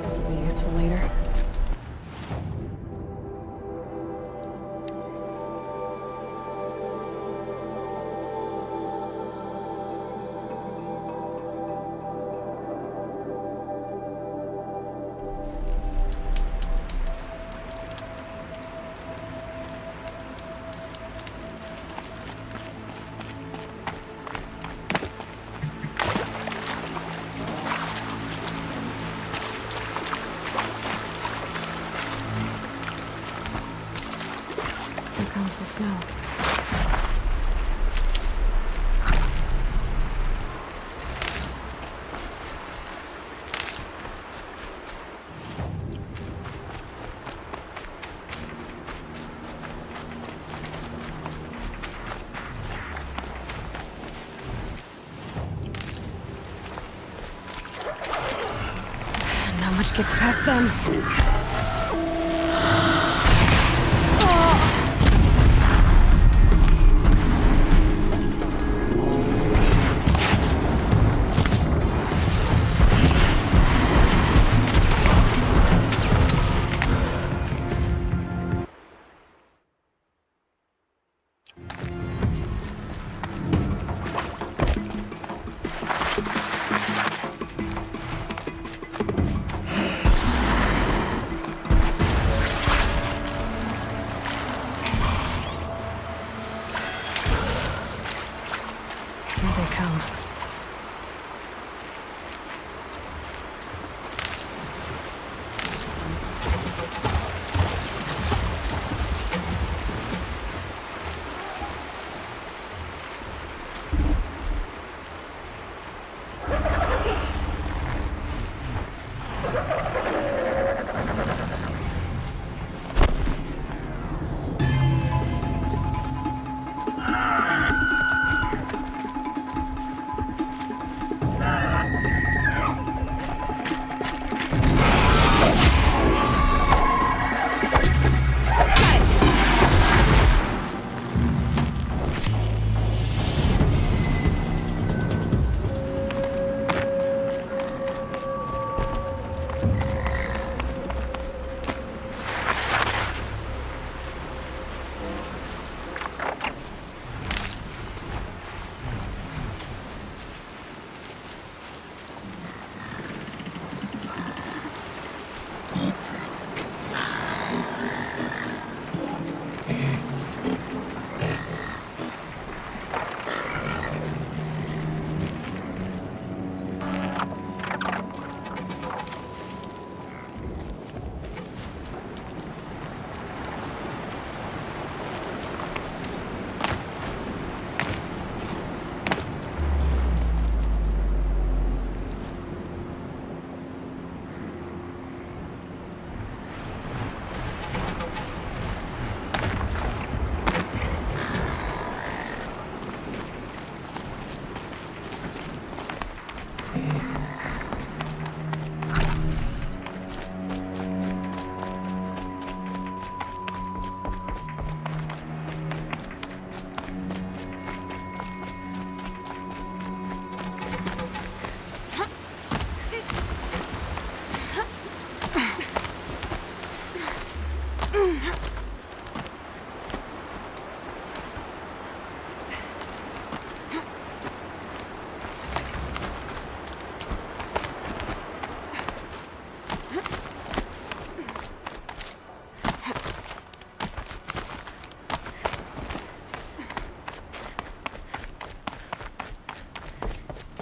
This will be useful later. Here comes the snow. Not much gets past them. Here they come.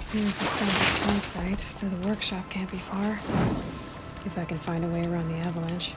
Here's the Spanish campsite, so the workshop can't be far. If I can find a way around the avalanche.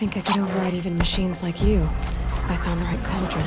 think I could override even machines like you if I found the right cauldron.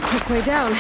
Quick way down.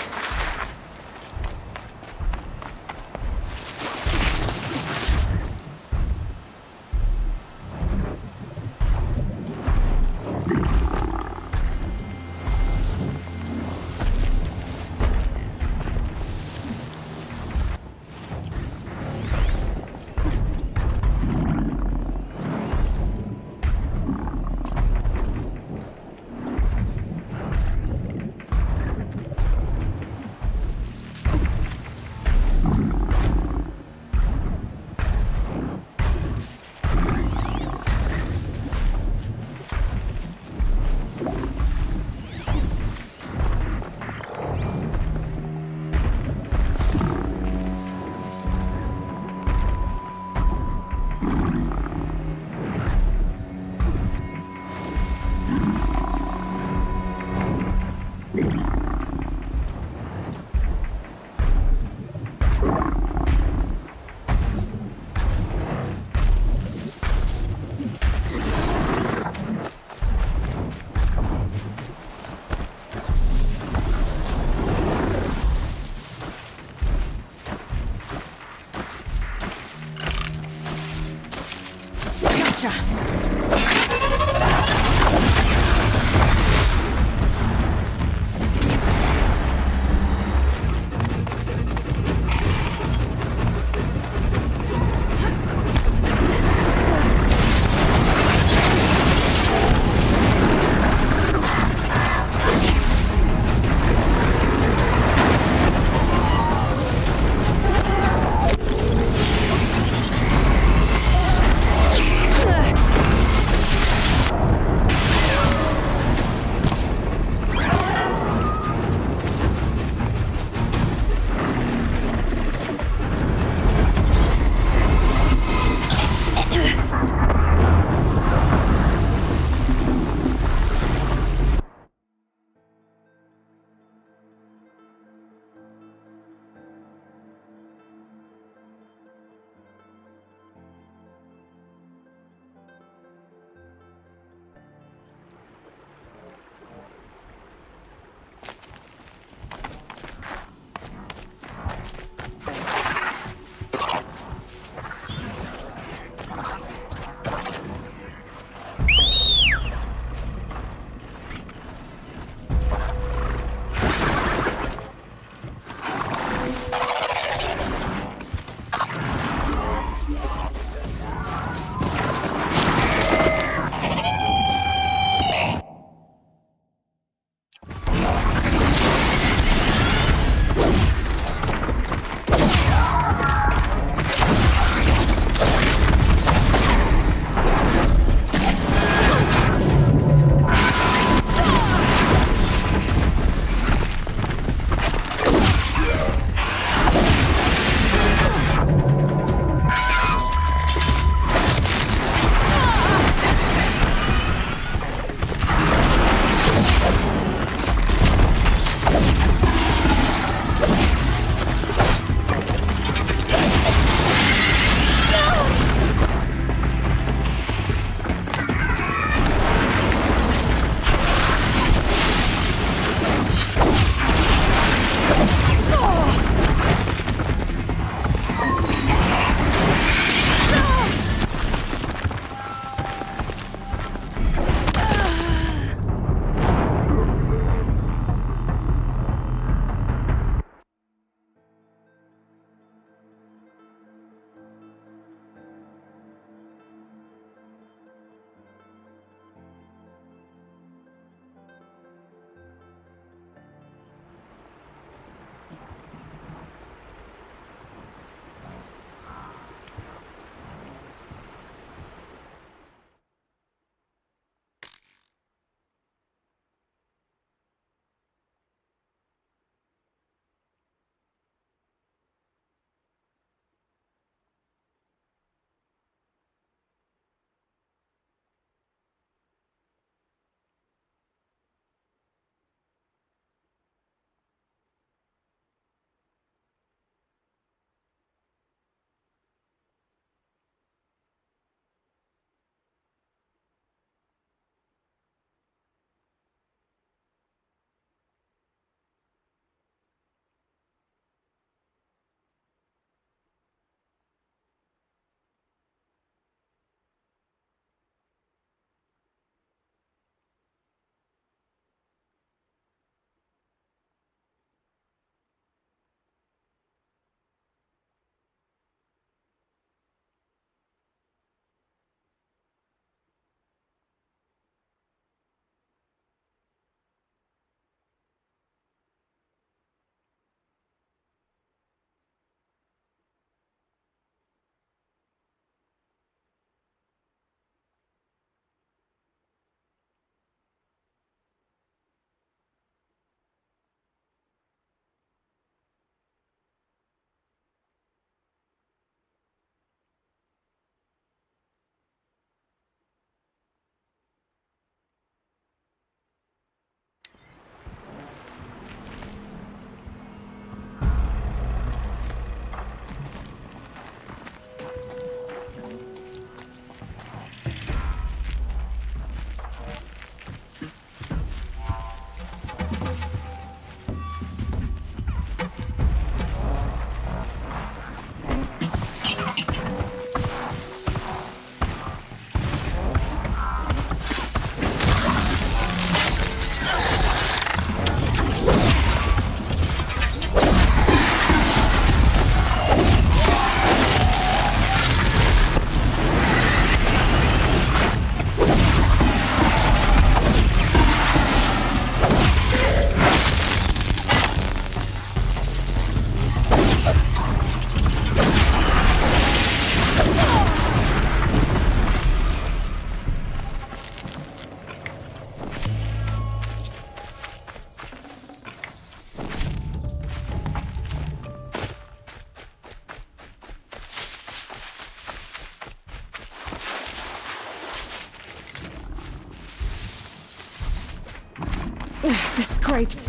The scrapes.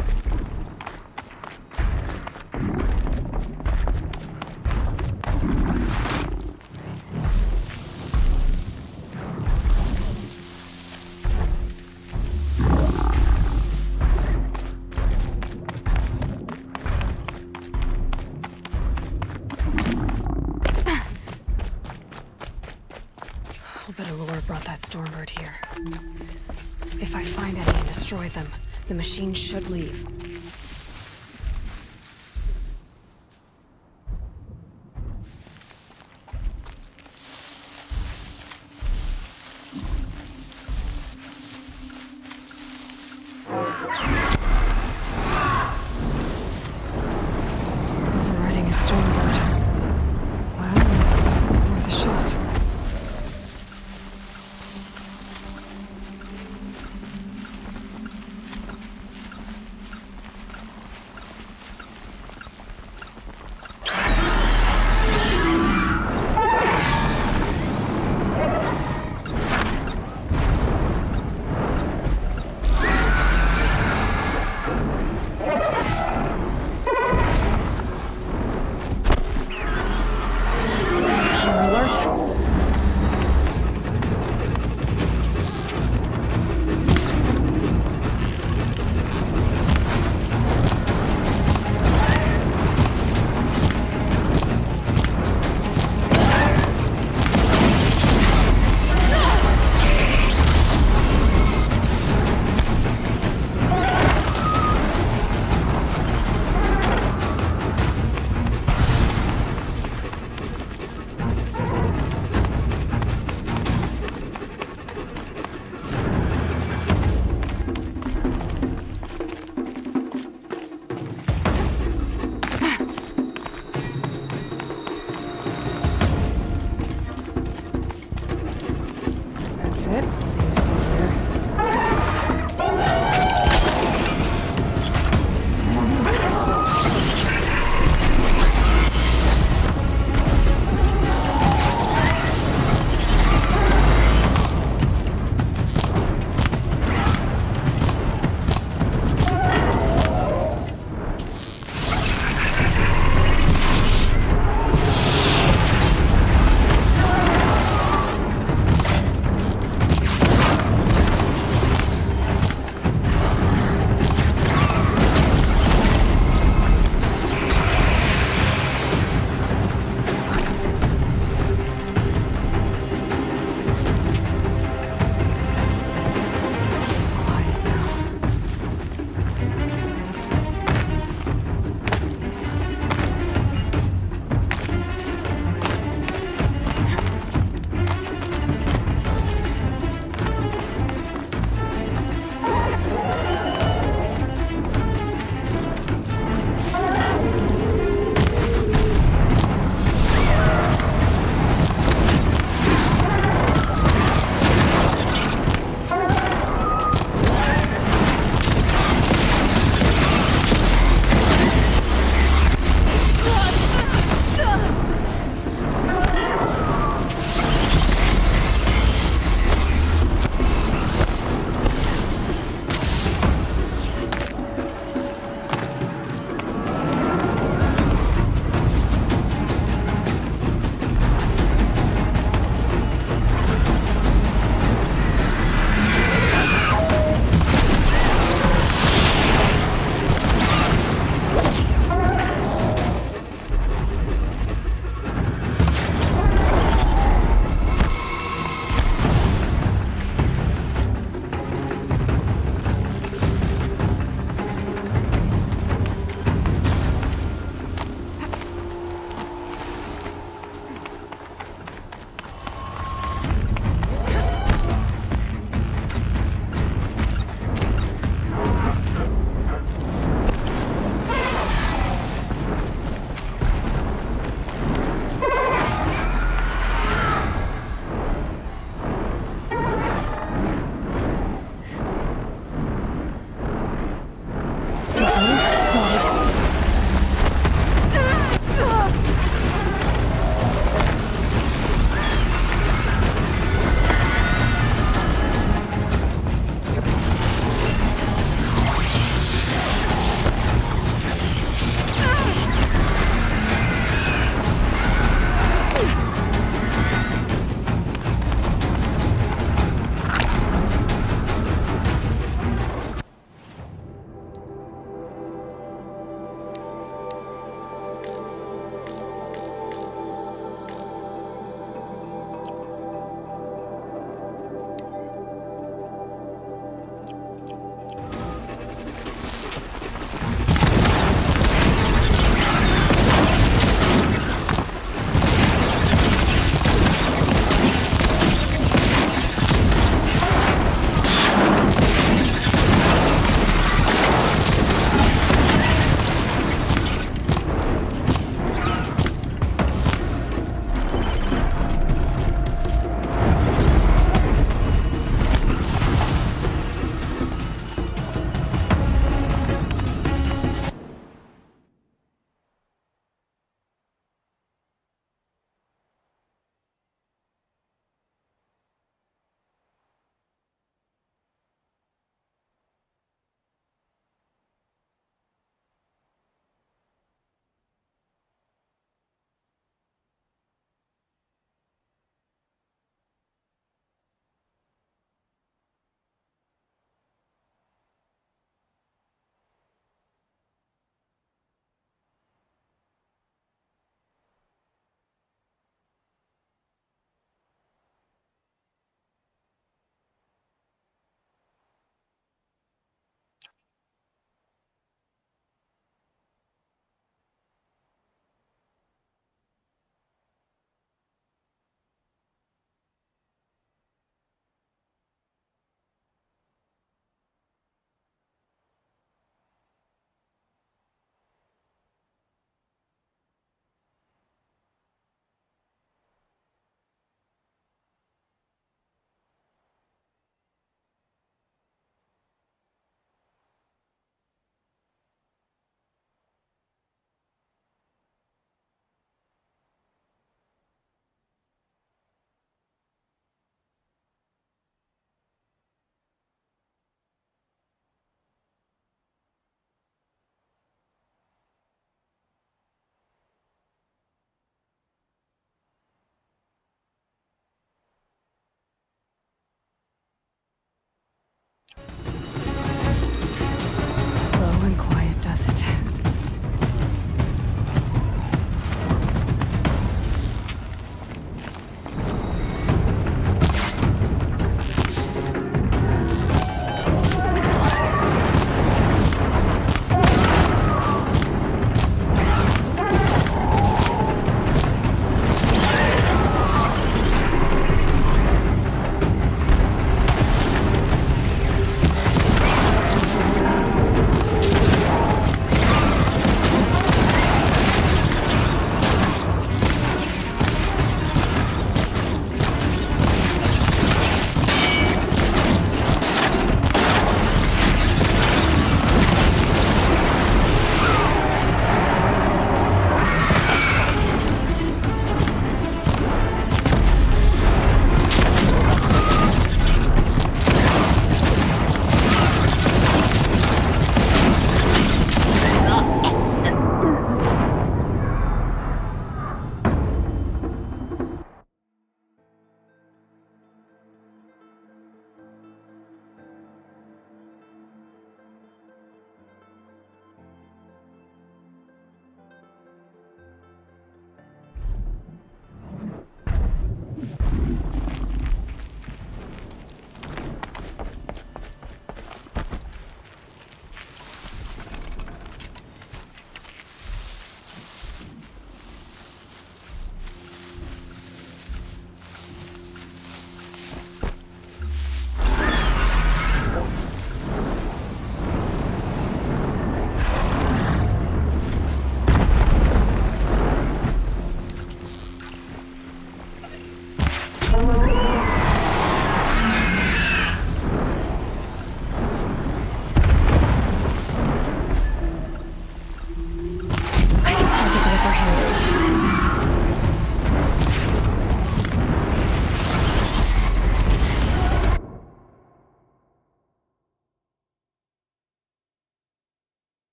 A bit of lore brought that Stormbird here. If I find any and destroy them, the machine should leave. Riding a Stormbird. Well, it's worth a shot. That's it. Nothing to see here.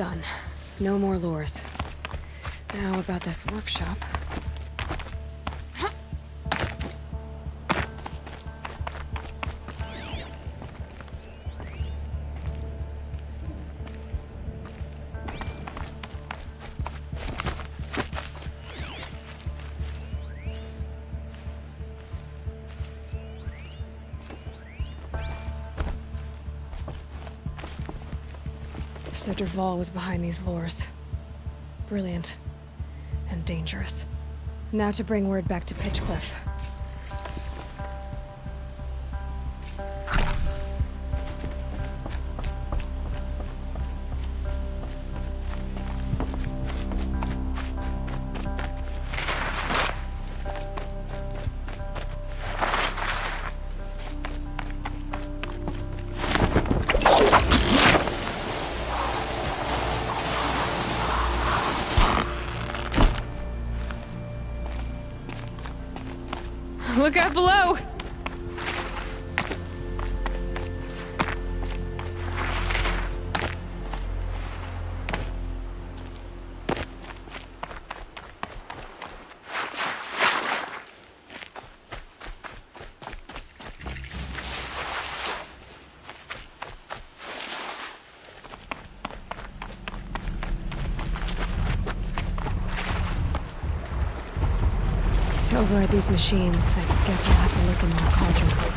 Done. No more lures. Now about this workshop. So Dervahl was behind these lures. Brilliant. And dangerous. Now to bring word back to Pitchcliff. Look out below! To override these machines, I guess I'll have to look in more cauldrons.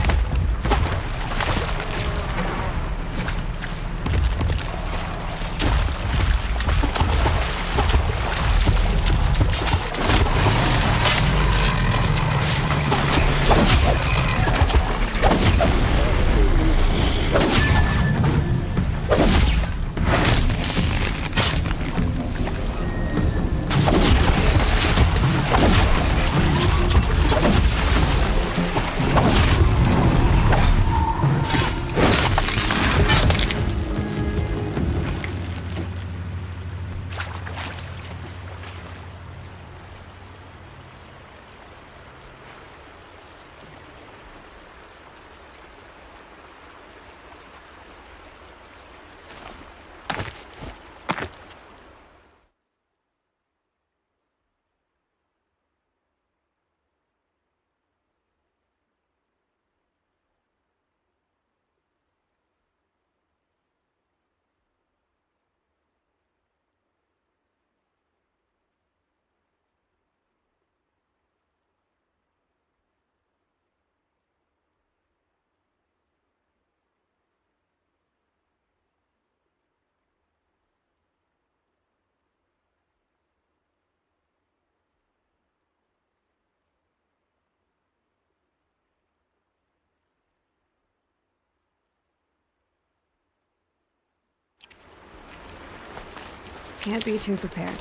Can't be too prepared.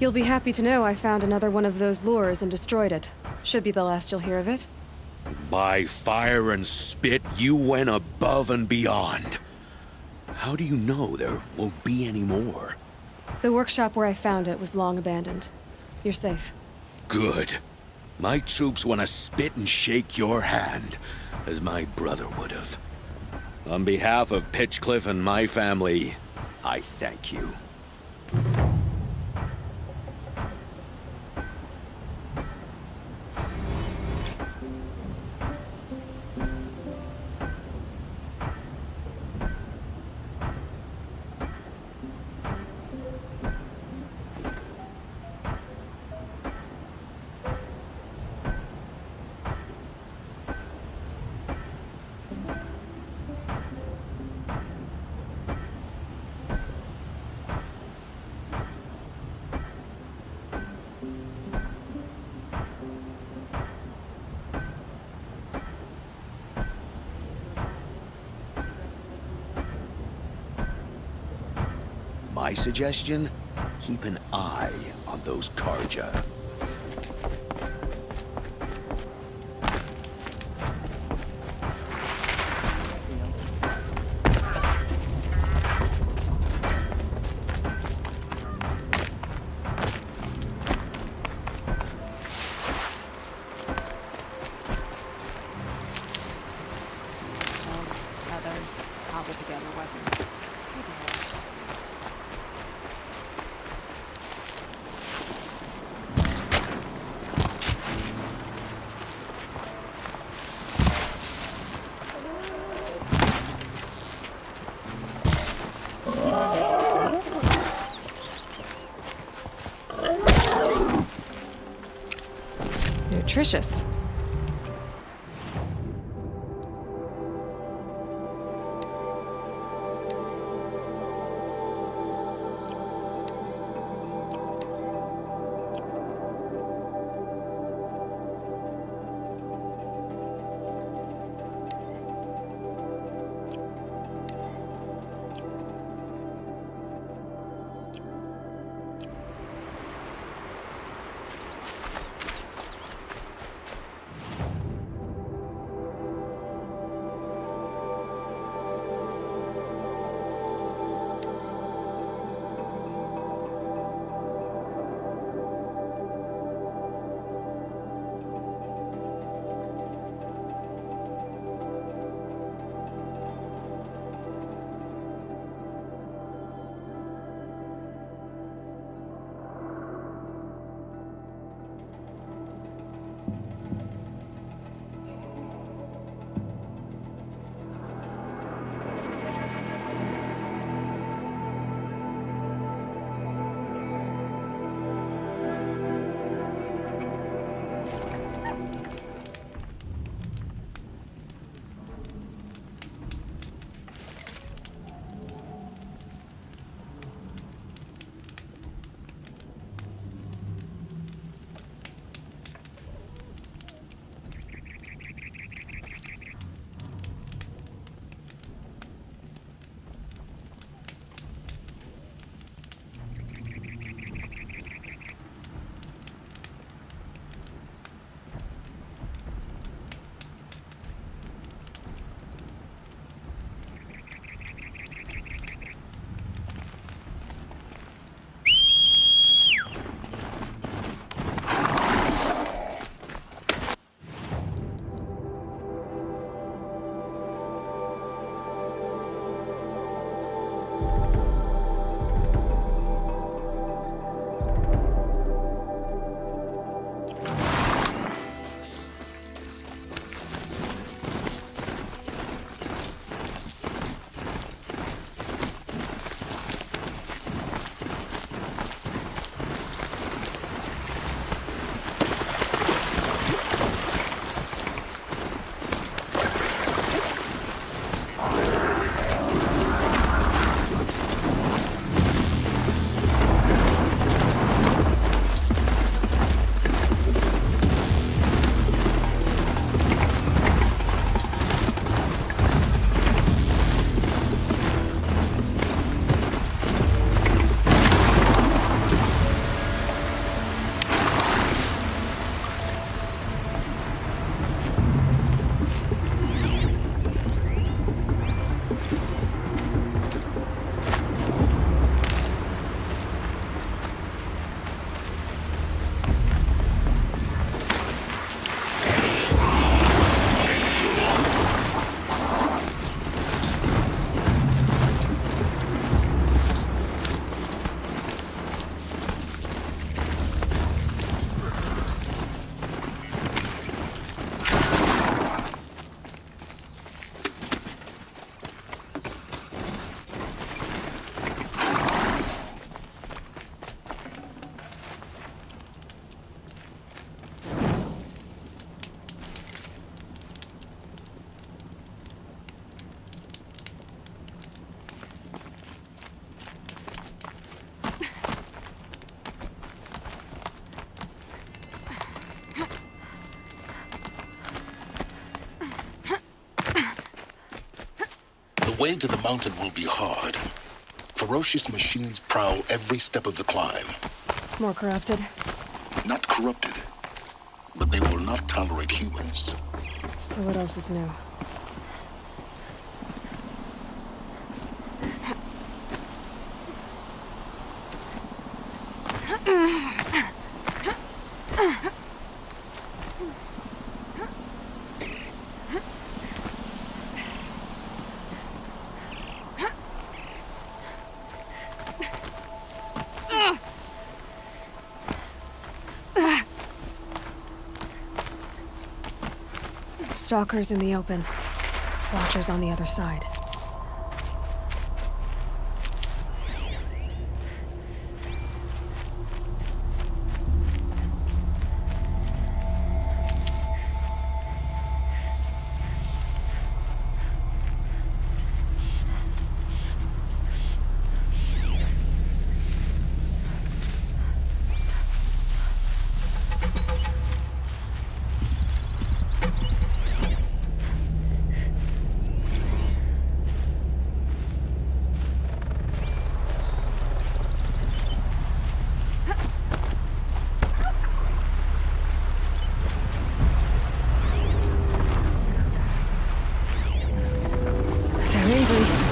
You'll be happy to know I found another one of those lures and destroyed it. Should be the last you'll hear of it. By fire and spit, you went above and beyond. How do you know there won't be any more? The workshop where I found it was long abandoned. You're safe. Good. My troops want to spit and shake your hand, as my brother would have. On behalf of Pitchcliff and my family, I thank you. My suggestion? Keep an eye on those Karja. Others, cobble together weapons. Nutritious. way to the mountain will be hard. Ferocious machines prowl every step of the climb. More corrupted? Not corrupted, but they will not tolerate humans. So what else is new? Stalkers in the open. Watchers on the other side. They're angry.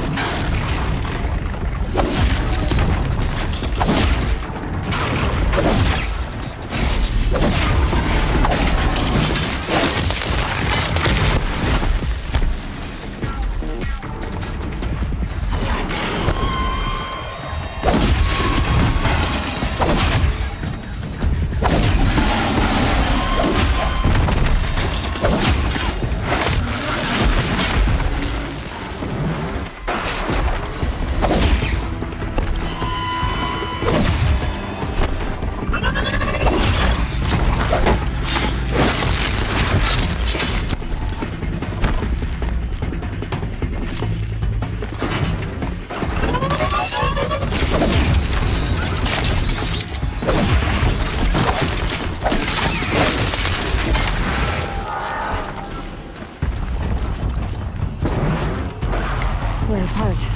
We're apart.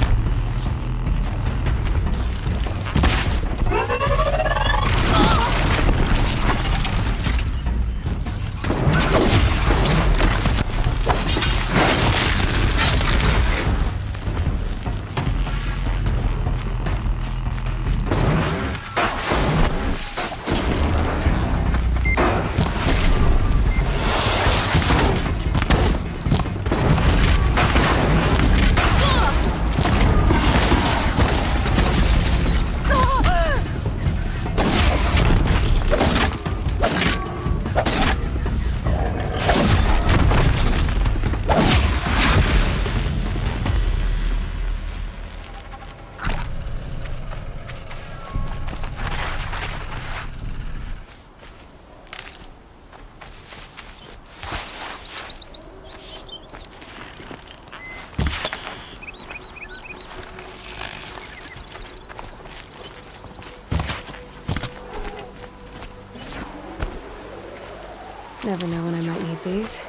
Never know when I might need these.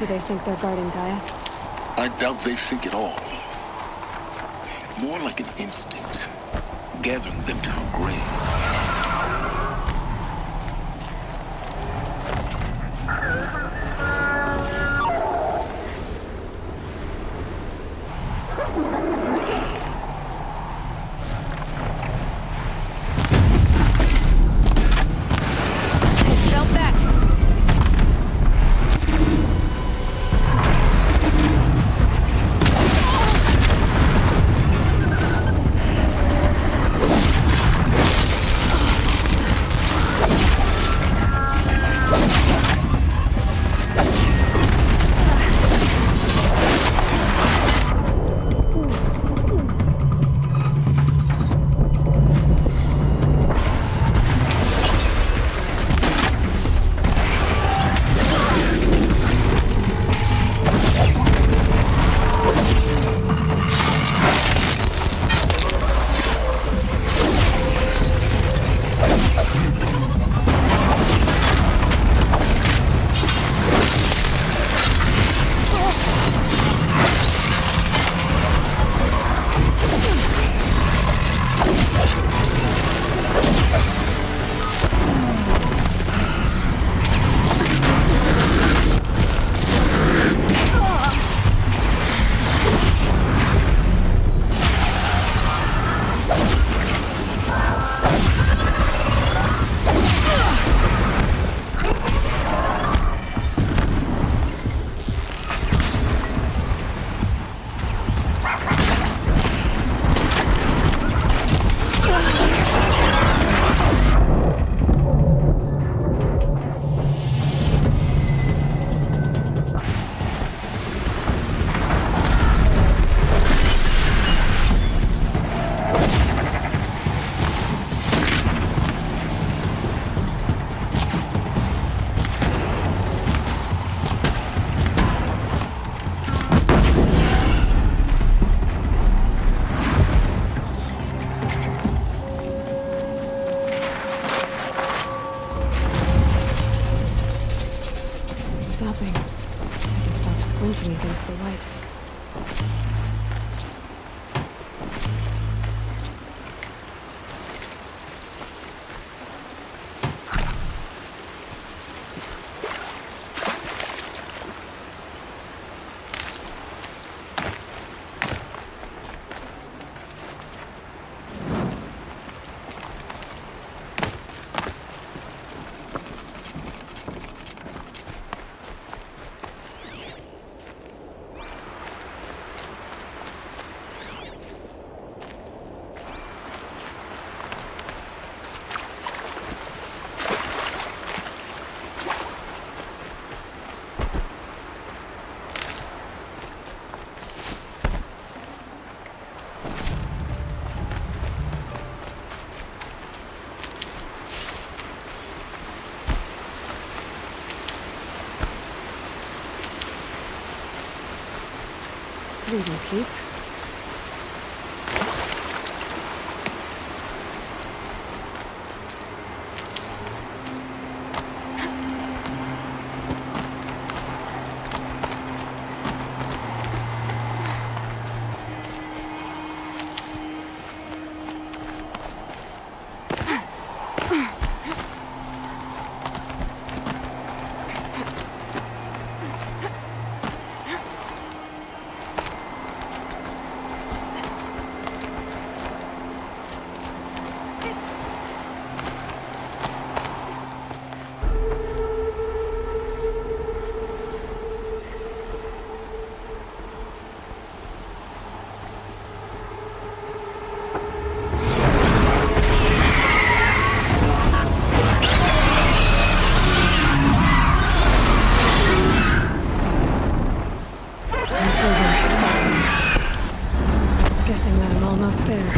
Do they think they're guarding Gaia? I doubt they think at all. More like an instinct, gathering them to her grave. Felt that! Stopping. I can stop squinting against the light. These will keep. Guessing that I'm almost there.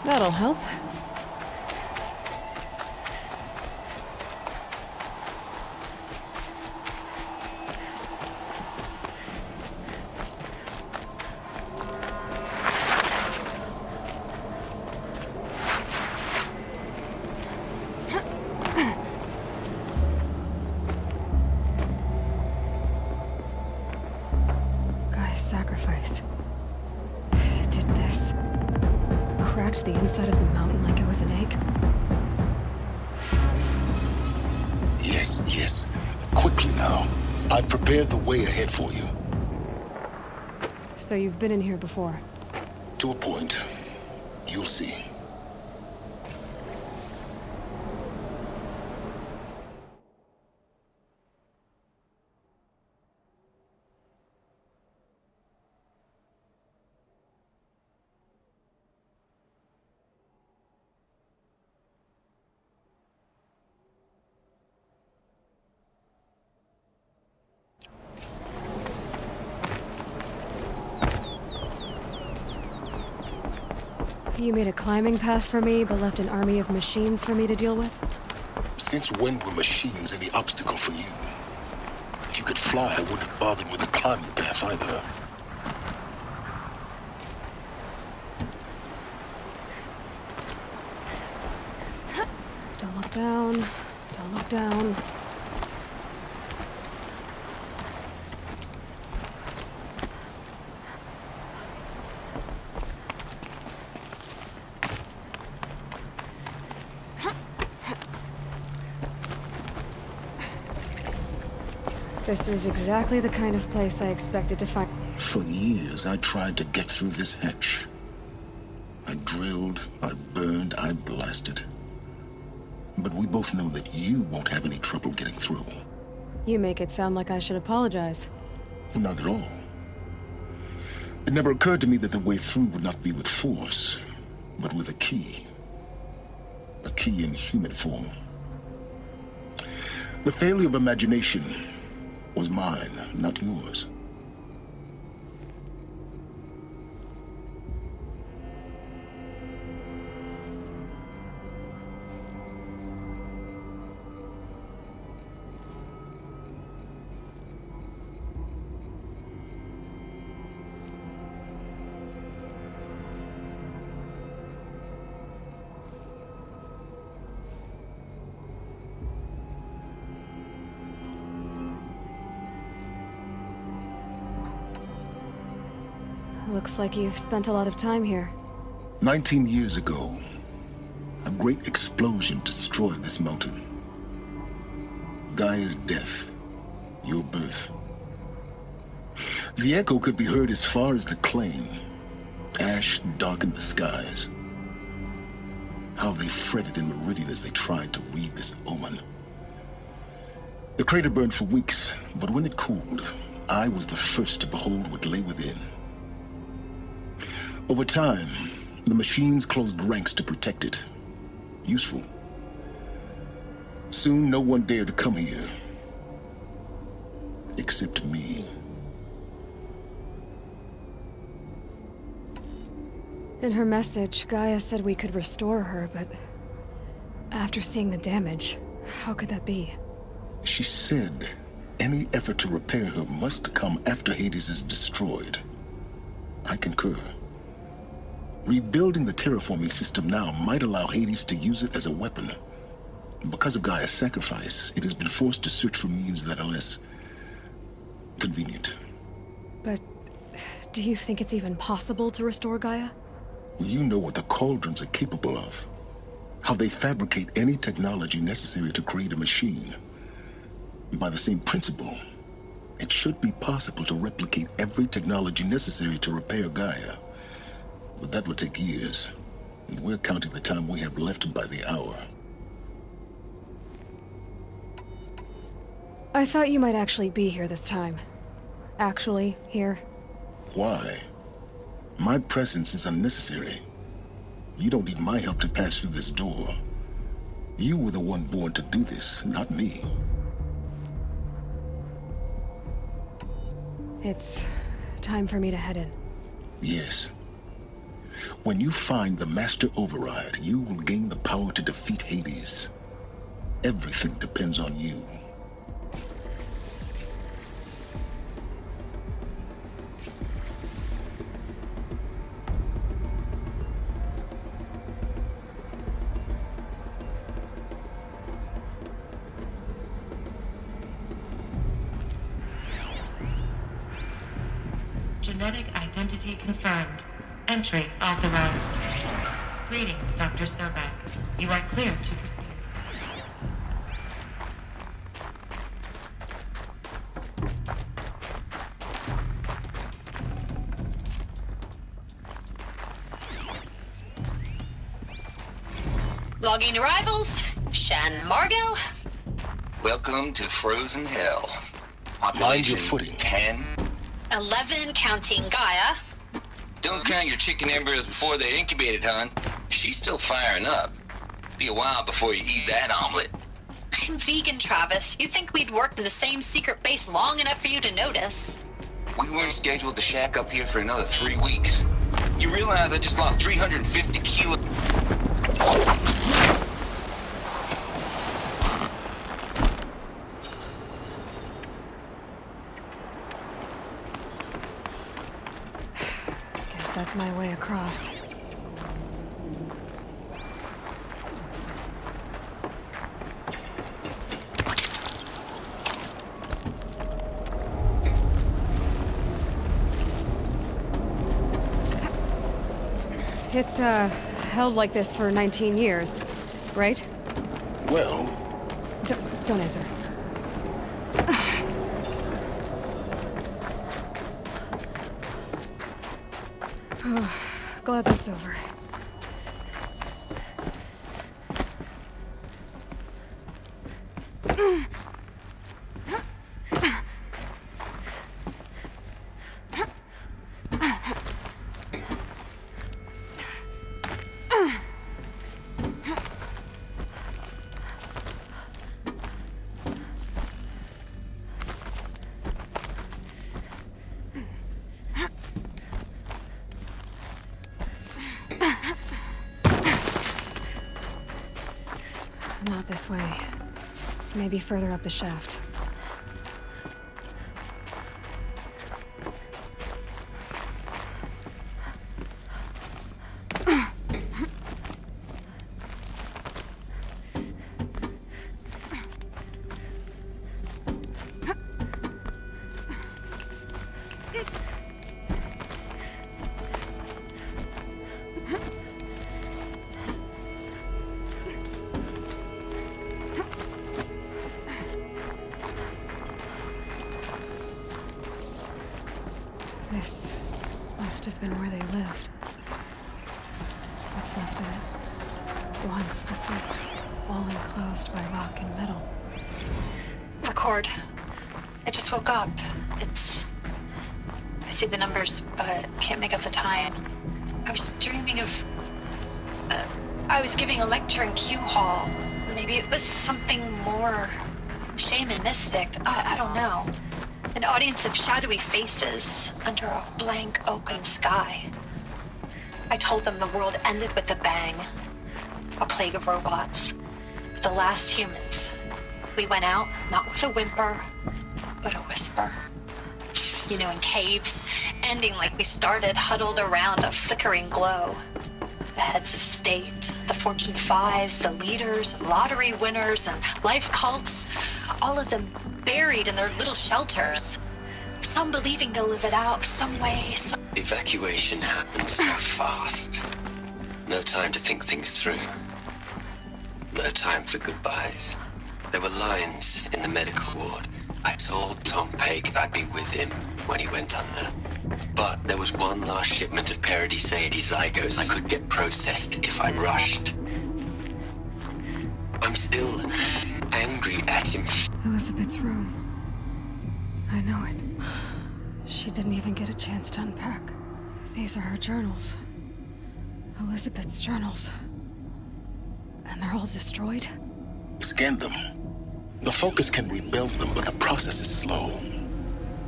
That'll help. Gaia's sacrifice. It did this. Cracked the inside of the mountain like it was an egg. Yes, yes. Quickly now. I've prepared the way ahead for you. So you've been in here before. To a point. You'll see. You made a climbing path for me, but left an army of machines for me to deal with? Since when were machines any obstacle for you? If you could fly, I wouldn't have bothered with a climbing path either. Don't look down. Don't look down. This is exactly the kind of place I expected to find. For years, I tried to get through this hatch. I drilled, I burned, I blasted. But we both know that you won't have any trouble getting through. You make it sound like I should apologize. Not at all. It never occurred to me that the way through would not be with force, but with a key. A key in human form. The failure of imagination was mine, not yours. Looks like you've spent a lot of time here. 19 years ago, a great explosion destroyed this mountain. Gaia's death, your birth. The echo could be heard as far as the claim. Ash darkened the skies. How they fretted in Meridian as they tried to read this omen. The crater burned for weeks, but when it cooled, I was the first to behold what lay within. Over time, the machines closed ranks to protect it. Useful. Soon, no one dared to come here. Except me. In her message, Gaia said we could restore her, but after seeing the damage, how could that be? She said any effort to repair her must come after Hades is destroyed. I concur. Rebuilding the terraforming system now might allow Hades to use it as a weapon. Because of Gaia's sacrifice, it has been forced to search for means that are less convenient. But do you think it's even possible to restore Gaia? You know what the Cauldrons are capable of. How they fabricate any technology necessary to create a machine. By the same principle, it should be possible to replicate every technology necessary to repair Gaia. But that would take years, and we're counting the time we have left by the hour. I thought you might actually be here this time. Actually, here. Why? My presence is unnecessary. You don't need my help to pass through this door. You were the one born to do this, not me. It's time for me to head in. Yes. When you find the Master Override, you will gain the power to defeat Hades. Everything depends on you. Genetic identity confirmed. Entry authorized. Greetings, Dr. Sobek. You are clear to proceed. Logging arrivals. Shan Margot. Welcome to Frozen Hell. Mind your Population footing. 10. 11 counting Gaia. Don't count your chicken embryos before they're incubated, hon. She's still firing up. Be a while before you eat that omelet. I'm vegan, Travis. You'd think we'd worked in the same secret base long enough for you to notice. We weren't scheduled to shack up here for another 3 weeks. You realize I just lost 350 kilos? Guess that's my way across. It's, held like this for 19 years, right? Well, Don't answer. Glad that's over. Not this way. Maybe further up the shaft. This must have been where they lived. What's left of it. Once this was all enclosed by rock and metal. Record. I just woke up. I see the numbers, but can't make out the time. I was dreaming of... I was giving a lecture in Q Hall. Maybe it was something more shamanistic. I don't know. An audience of shadowy faces under a blank open sky. I told them the world ended with a bang. A plague of robots. The last humans. We went out, not with a whimper, but a whisper. You know, in caves, ending like we started, huddled around a flickering glow. The heads of state, the Fortune 5s, the leaders, and lottery winners, and life cults, all of them buried in their little shelters. Some believing they'll live it out some way, some... Evacuation happened so fast. No time to think things through. No time for goodbyes. There were lines in the medical ward. I told Tom Pake I'd be with him when he went under. But there was one last shipment of Paradiseidae zygotes I could get processed if I rushed. I'm still angry at him. Elizabeth's room. I know it. She didn't even get a chance to unpack. These are her journals. Elizabeth's journals. And they're all destroyed? scan them. The Focus can rebuild them, but the process is slow.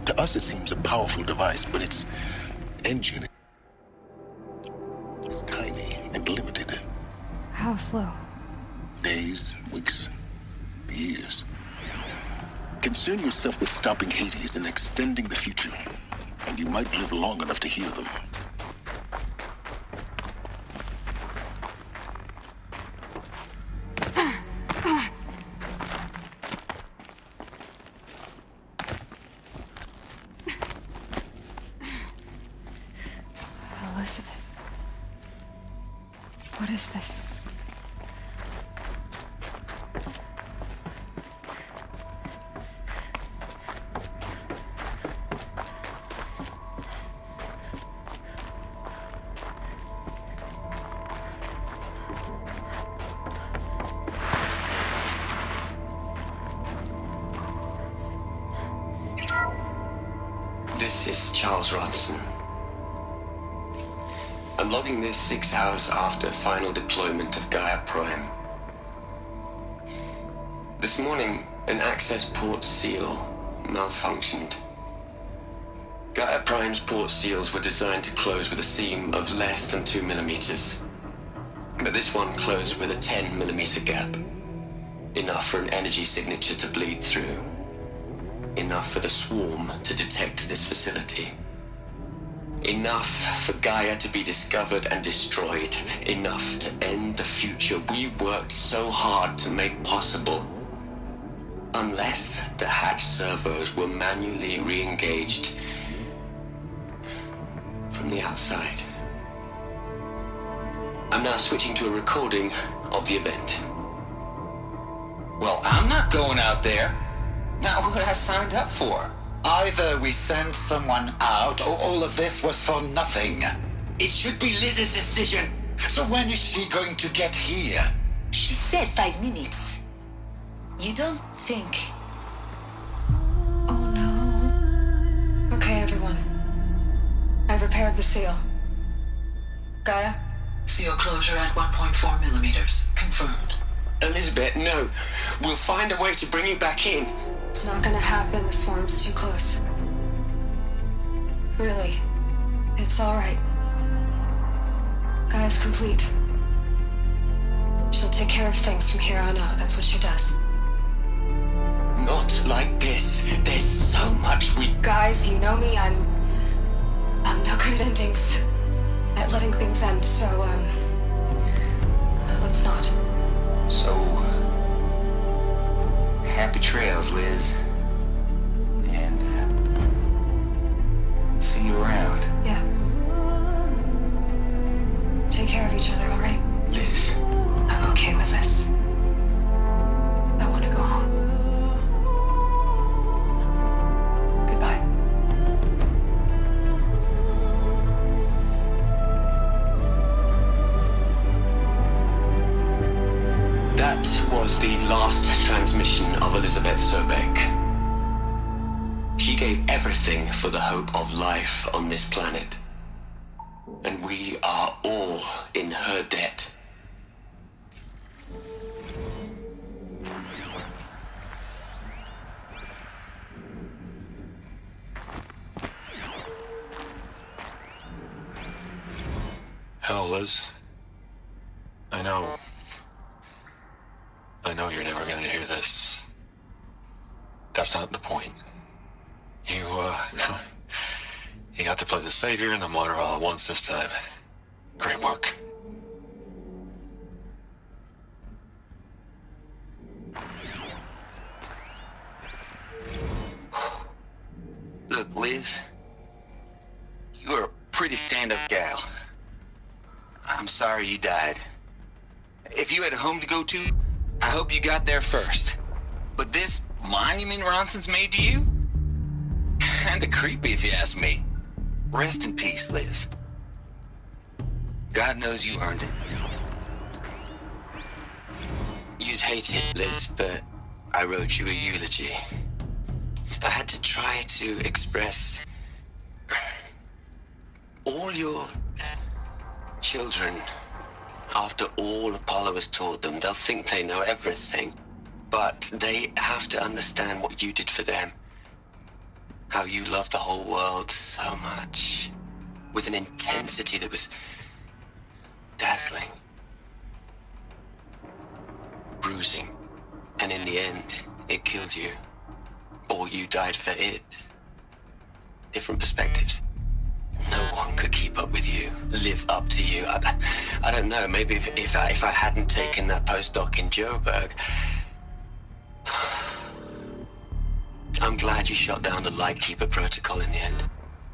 To us, it seems a powerful device, but its engine is and limited. How slow? Days, weeks, years. Concern yourself with stopping Hades and extending the future, and you might live long enough to hear them. Elizabeth. What is this? This is Charles Ronson. I'm logging this 6 hours after final deployment of Gaia Prime. This morning, an access port seal malfunctioned. Gaia Prime's port seals were designed to close with a seam of less than 2 millimeters. But this one closed with a 10 millimeter gap. Enough for an energy signature to bleed through. Enough for the swarm to detect this facility. Enough for Gaia to be discovered and destroyed. Enough to end the future we worked so hard to make possible. Unless the hatch servos were manually re-engaged from the outside. I'm now switching to a recording of the event. Well, I'm not going out there. Not what I signed up for. Either we send someone out, or all of this was for nothing. It should be Liz's decision. So when is she going to get here? She said 5 minutes. You don't think... Oh no. Okay, everyone. I've repaired the seal. Gaia? Seal closure at 1.4 millimeters. Confirmed. Elizabeth, no. We'll find a way to bring you back in. It's not gonna happen. The swarm's too close. Really. It's alright. Gaia's complete. She'll take care of things from here on out. That's what she does. Not like this. There's so much we... Guys, you know me. I'm no good at endings. At letting things end, so, let's not. So, happy trails, Liz. And, see you around. Yeah. Take care of each other, alright? Liz. I'm okay with this. I want to go home. Goodbye. That was the last transmission of Elizabeth Sobek. She gave everything for the hope of life on this planet. And we are all in her debt. Hell, Liz. I know you're never gonna hear this. That's not the point. You got to play the savior and the martyr all at once this time. Great work. Look, Liz. You're a pretty stand-up gal. I'm sorry you died. If you had a home to go to, I hope you got there first. But this monument Ronson's made to you? Kinda creepy if you ask me. Rest in peace, Liz. God knows you earned it. You'd hate it, Liz, but I wrote you a eulogy. I had to try to express all your children. After all Apollo has taught them, they'll think they know everything. But they have to understand what you did for them. How you loved the whole world so much. With an intensity that was dazzling, bruising, and in the end, it killed you. Or you died for it. Different perspectives. No one could keep up with you, live up to you. I don't know, maybe if I hadn't taken that postdoc in Joburg. I'm glad you shot down the Lightkeeper protocol in the end.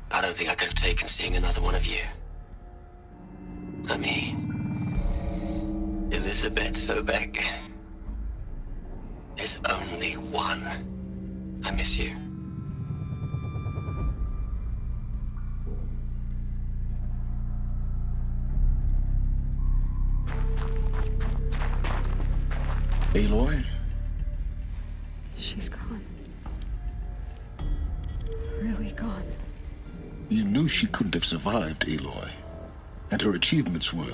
I don't think I could have taken seeing another one of you. I mean, Elizabeth Sobek. There's only one. I miss you. Aloy? She's gone. Really gone. You knew she couldn't have survived, Aloy. And her achievements were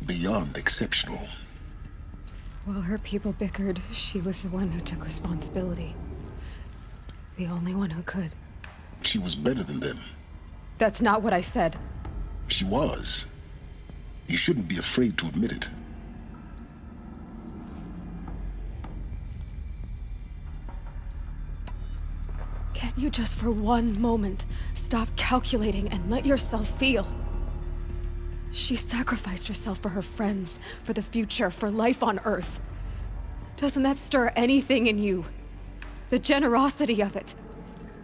beyond exceptional. While her people bickered, she was the one who took responsibility. The only one who could. She was better than them. That's not what I said. She was. You shouldn't be afraid to admit it. Can't you just for one moment stop calculating and let yourself feel? She sacrificed herself for her friends, for the future, for life on Earth. Doesn't that stir anything in you? The generosity of it.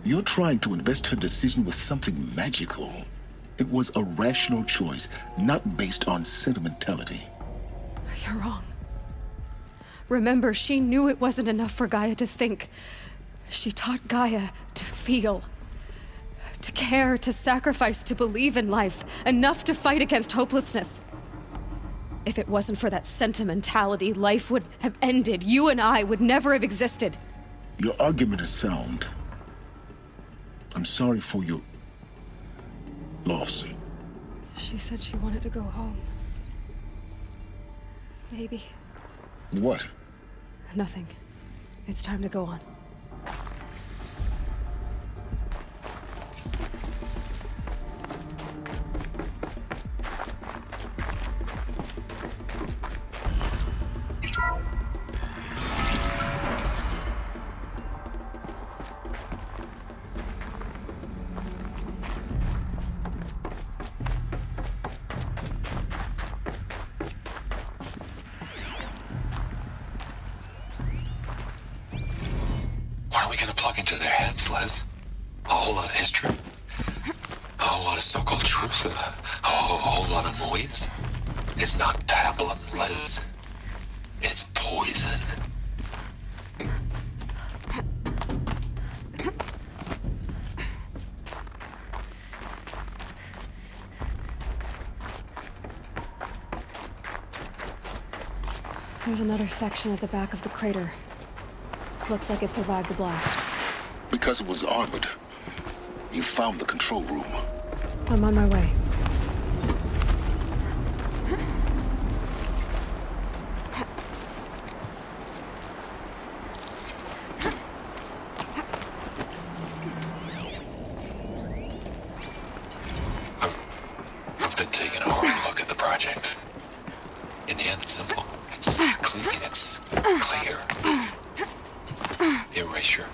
You're trying to invest her decision with something magical. It was a rational choice, not based on sentimentality. You're wrong. Remember, she knew it wasn't enough for Gaia to think. She taught Gaia to feel. To care, to sacrifice, to believe in life. Enough to fight against hopelessness. If it wasn't for that sentimentality, life would have ended. You and I would never have existed. Your argument is sound. I'm sorry for your loss. She said she wanted to go home. Maybe. What? Nothing. It's time to go on. What are we gonna plug into their heads, Les? A whole lot of history? A whole lot of so-called truth? A whole lot of noise? It's not pablum, Les. It's poison. There's another section at the back of the crater. Looks like it survived the blast. Because it was armored. You found the control room. I'm on my way. I've been taking a hard look at the project. In the end, it's simple. It's clean. It's clear. Erasure.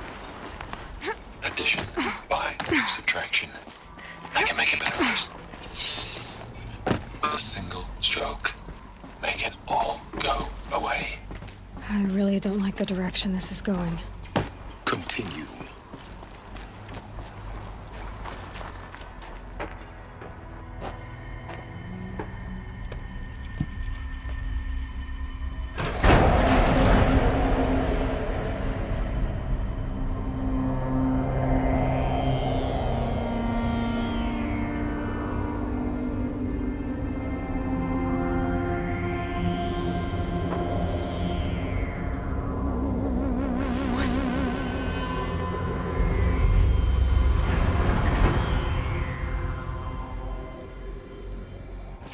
Addition. By. Subtraction. I can make it better. With a single stroke. Make it all go away. I really don't like the direction this is going. Continue.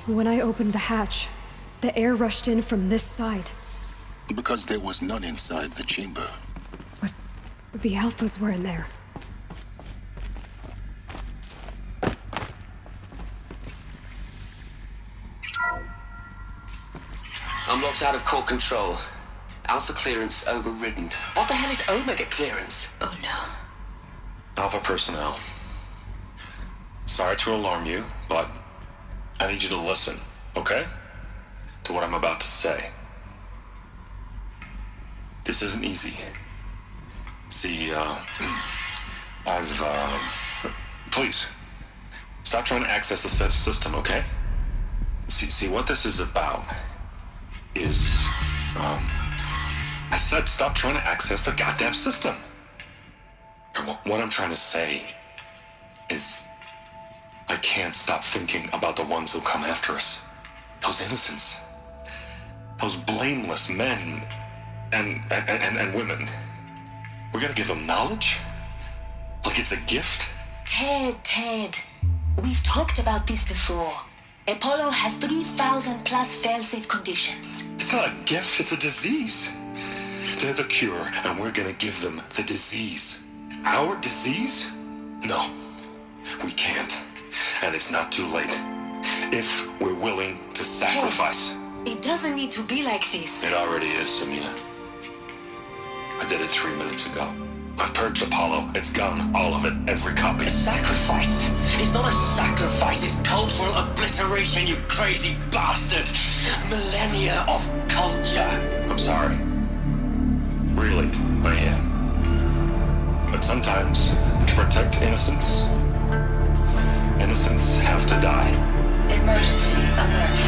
When I opened the hatch, the air rushed in from this side. Because there was none inside the chamber. But the Alphas were in there. I'm locked out of core control. Alpha clearance overridden. What the hell is Omega clearance? Oh no. Alpha personnel. Sorry to alarm you, but I need you to listen, okay? To what I'm about to say. This isn't easy. See, please, stop trying to access the system, okay? See, what this is about is, I said stop trying to access the goddamn system. And what I'm trying to say is, I can't stop thinking about the ones who come after us. Those innocents. Those blameless men and women. We're gonna give them knowledge? Like it's a gift? Ted. We've talked about this before. Apollo has 3,000 plus fail-safe conditions. It's not a gift, it's a disease. They're the cure, and we're gonna give them the disease. Our disease? No, we can't. And it's not too late. If we're willing to sacrifice. Ted, it doesn't need to be like this. It already is, Samina. I did it 3 minutes ago. I've purged Apollo. It's gone. All of it. Every copy. A sacrifice? It's not a sacrifice, it's cultural obliteration, you crazy bastard! Millennia of culture! I'm sorry. Really, I am. But sometimes, to protect innocence, innocents have to die. Emergency alert.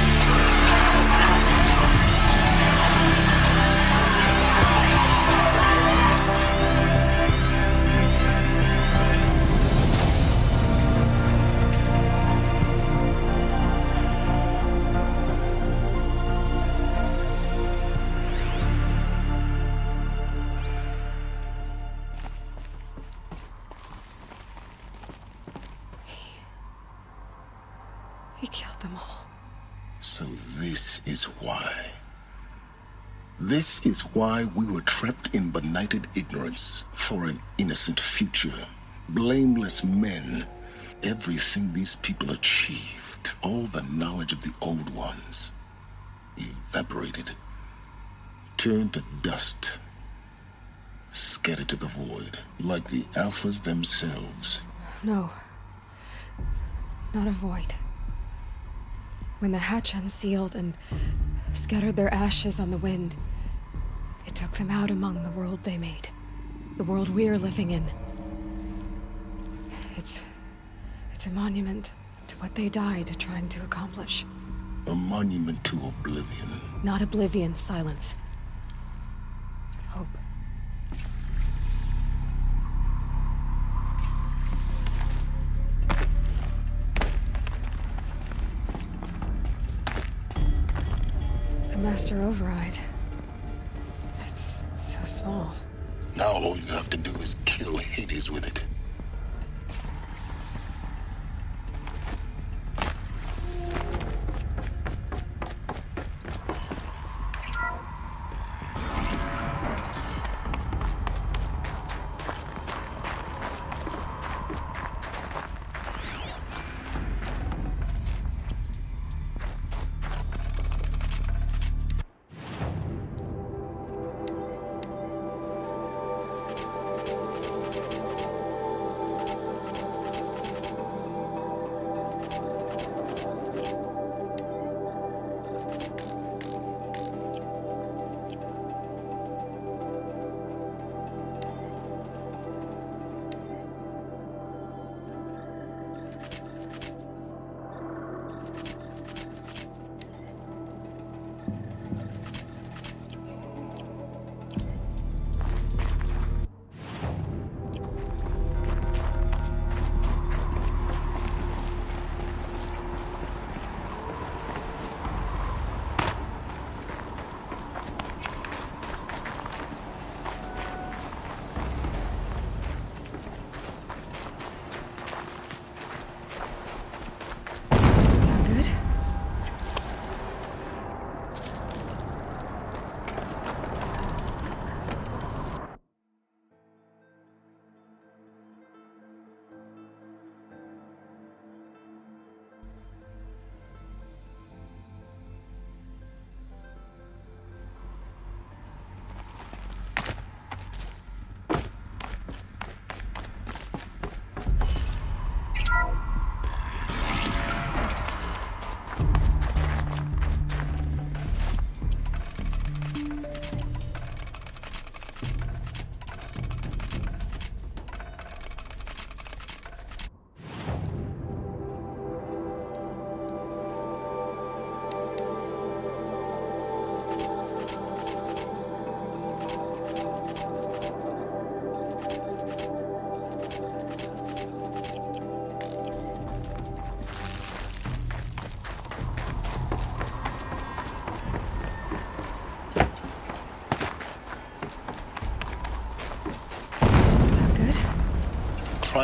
Platinum atmosphere. He killed them all. So this is why. This is why we were trapped in benighted ignorance for an innocent future. Blameless men. Everything these people achieved, all the knowledge of the old ones, evaporated, turned to dust, scattered to the void, like the Alphas themselves. No. Not a void. When the hatch unsealed and scattered their ashes on the wind, it took them out among the world they made. The world we're living in. It's a monument to what they died trying to accomplish. A monument to oblivion. Not oblivion, silence. Hope. The Master Override. It's so small. Now all you have to do is kill Hades with it.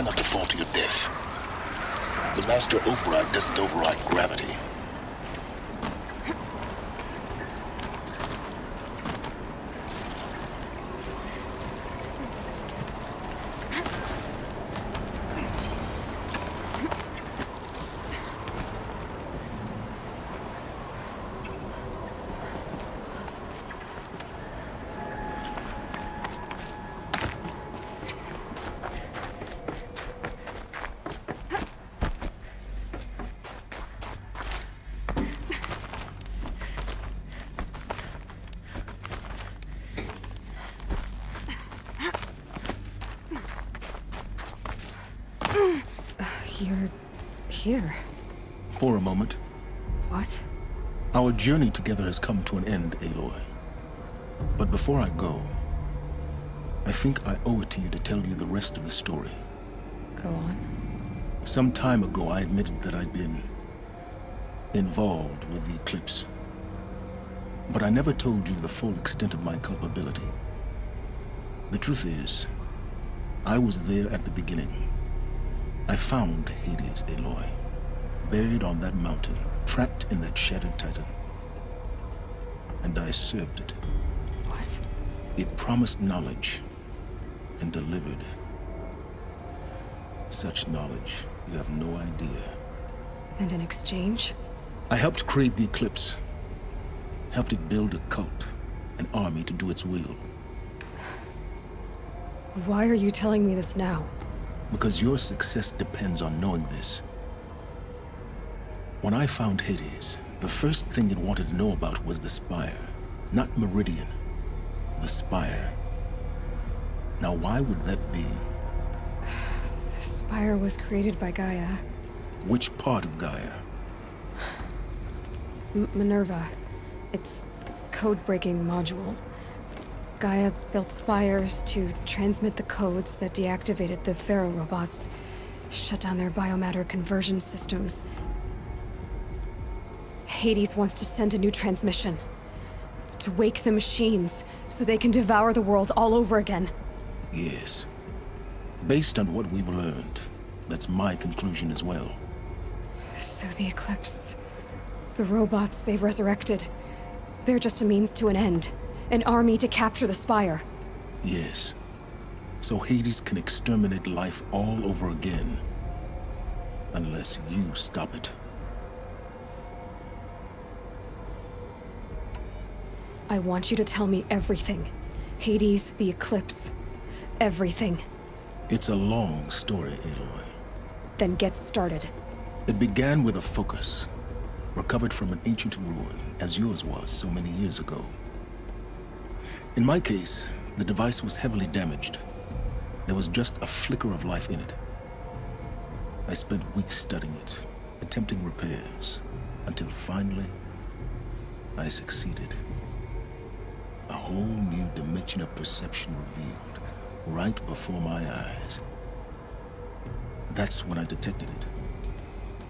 try not to fall to your death. The master override doesn't override gravity. You're here. For a moment, What? our journey together has come to an end, Aloy. But before I go, I think I owe it to you to tell you the rest of the story. Go on. Some time ago, I admitted that I'd been involved with the Eclipse. But I never told you the full extent of my culpability. The truth is, I was there at the beginning. I found Hades, Aloy, buried on that mountain, trapped in that shattered titan. And I served it. What? It promised knowledge and delivered. Such knowledge, you have no idea. And in exchange? I helped create the Eclipse. Helped it build a cult, an army to do its will. Why are you telling me this now? Because your success depends on knowing this. When I found Hades, the first thing it wanted to know about was the Spire. Not Meridian. The Spire. Now why would that be? The Spire was created by Gaia. Which part of Gaia? Minerva. It's code-breaking module. Gaia built spires to transmit the codes that deactivated the Pharaoh robots, shut down their biomatter conversion systems. Hades wants to send a new transmission. To wake the machines, so they can devour the world all over again. Yes. Based on what we've learned, that's my conclusion as well. So the Eclipse... the robots they've resurrected... they're just a means to an end. An army to capture the Spire. Yes. So Hades can exterminate life all over again. Unless you stop it. I want you to tell me everything. Hades, the Eclipse. Everything. It's a long story, Aloy. Then get started. It began with a focus. Recovered from an ancient ruin, as yours was so many years ago. In my case, the device was heavily damaged. There was just a flicker of life in it. I spent weeks studying it, attempting repairs, until finally, I succeeded. A whole new dimension of perception revealed, right before my eyes. That's when I detected it.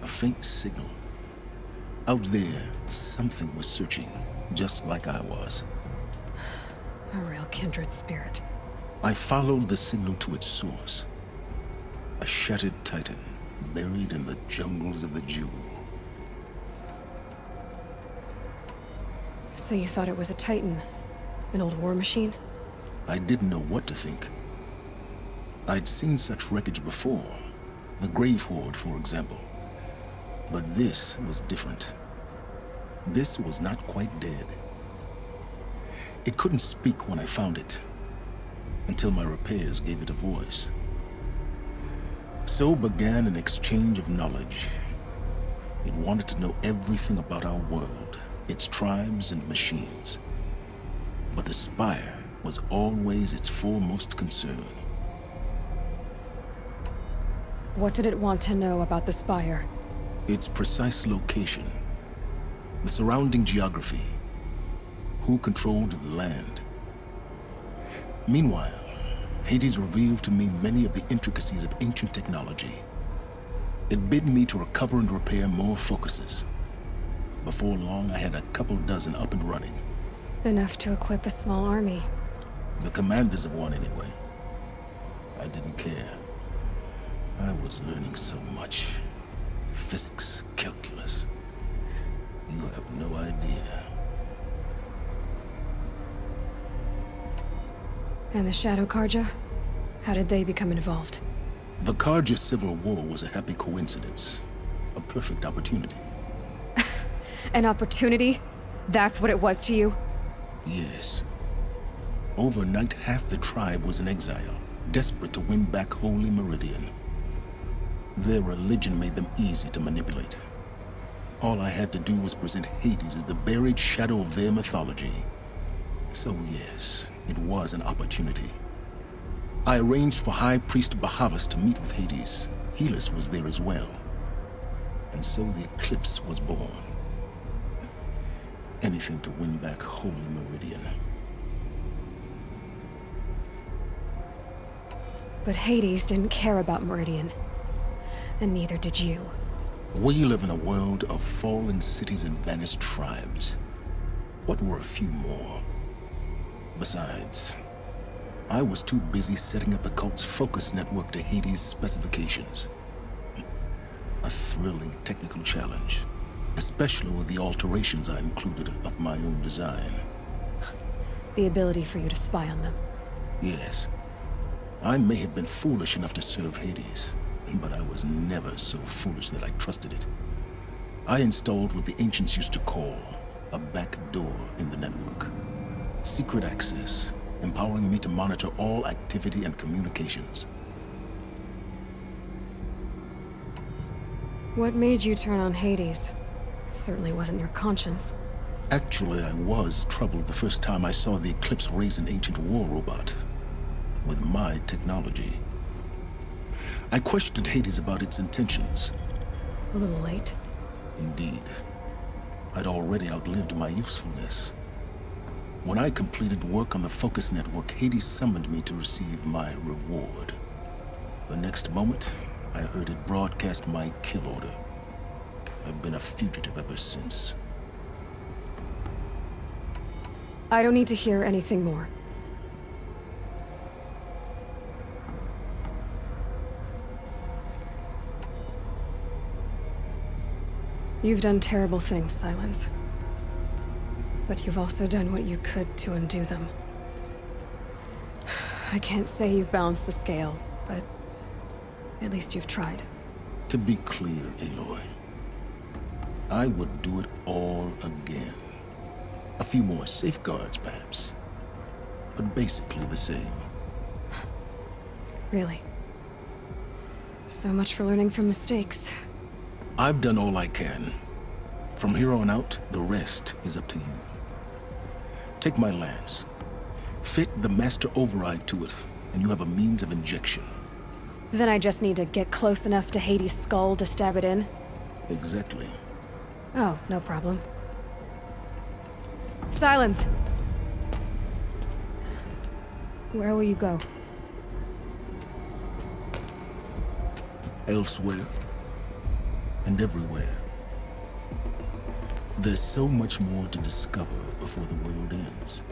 A faint signal. Out there, something was searching, just like I was. A real kindred spirit. I followed the signal to its source. A shattered titan, buried in the jungles of the Jewel. So you thought it was a Titan? An old war machine? I didn't know what to think. I'd seen such wreckage before. The Grave Horde, for example. But this was different. This was not quite dead. It couldn't speak when I found it, until my repairs gave it a voice. So began an exchange of knowledge. It wanted to know everything about our world, its tribes and machines. But the Spire was always its foremost concern. What did it want to know about the Spire? Its precise location, the surrounding geography, who controlled the land. Meanwhile, Hades revealed to me many of the intricacies of ancient technology. It bid me to recover and repair more focuses. Before long, I had a couple dozen up and running. Enough to equip a small army. The commanders of one, anyway. I didn't care. I was learning so much. Physics, calculus. You have no idea. And the Shadow Karja? How did they become involved? The Karja Civil War was a happy coincidence. A perfect opportunity. An opportunity? That's what it was to you? Yes. Overnight, half the tribe was in exile, desperate to win back Holy Meridian. Their religion made them easy to manipulate. All I had to do was present Hades as the buried shadow of their mythology. So yes, it was an opportunity. I arranged for High Priest Bahavas to meet with Hades. Helis was there as well. And so the Eclipse was born. Anything to win back Holy Meridian. But Hades didn't care about Meridian. And neither did you. We live in a world of fallen cities and vanished tribes. What were a few more? Besides, I was too busy setting up the cult's focus network to Hades' specifications. A thrilling technical challenge, especially with the alterations I included of my own design. The ability for you to spy on them. Yes. I may have been foolish enough to serve Hades, but I was never so foolish that I trusted it. I installed what the ancients used to call a back door in the network. Secret access, empowering me to monitor all activity and communications. What made you turn on Hades? It certainly wasn't your conscience. Actually, I was troubled the first time I saw the Eclipse raise an ancient war robot. With my technology. I questioned Hades about its intentions. A little late. Indeed. I'd already outlived my usefulness. When I completed work on the Focus Network, Hades summoned me to receive my reward. The next moment, I heard it broadcast my kill order. I've been a fugitive ever since. I don't need to hear anything more. You've done terrible things, Silence. But you've also done what you could to undo them. I can't say you've balanced the scale, but at least you've tried. To be clear, Aloy, I would do it all again. A few more safeguards, perhaps, but basically the same. Really? So much for learning from mistakes. I've done all I can. From here on out, the rest is up to you. Take my lance. Fit the Master Override to it, and you have a means of injection. Then I just need to get close enough to Hades' skull to stab it in? Exactly. Oh, no problem. Silence! Where will you go? Elsewhere. And everywhere. There's so much more to discover before the world ends.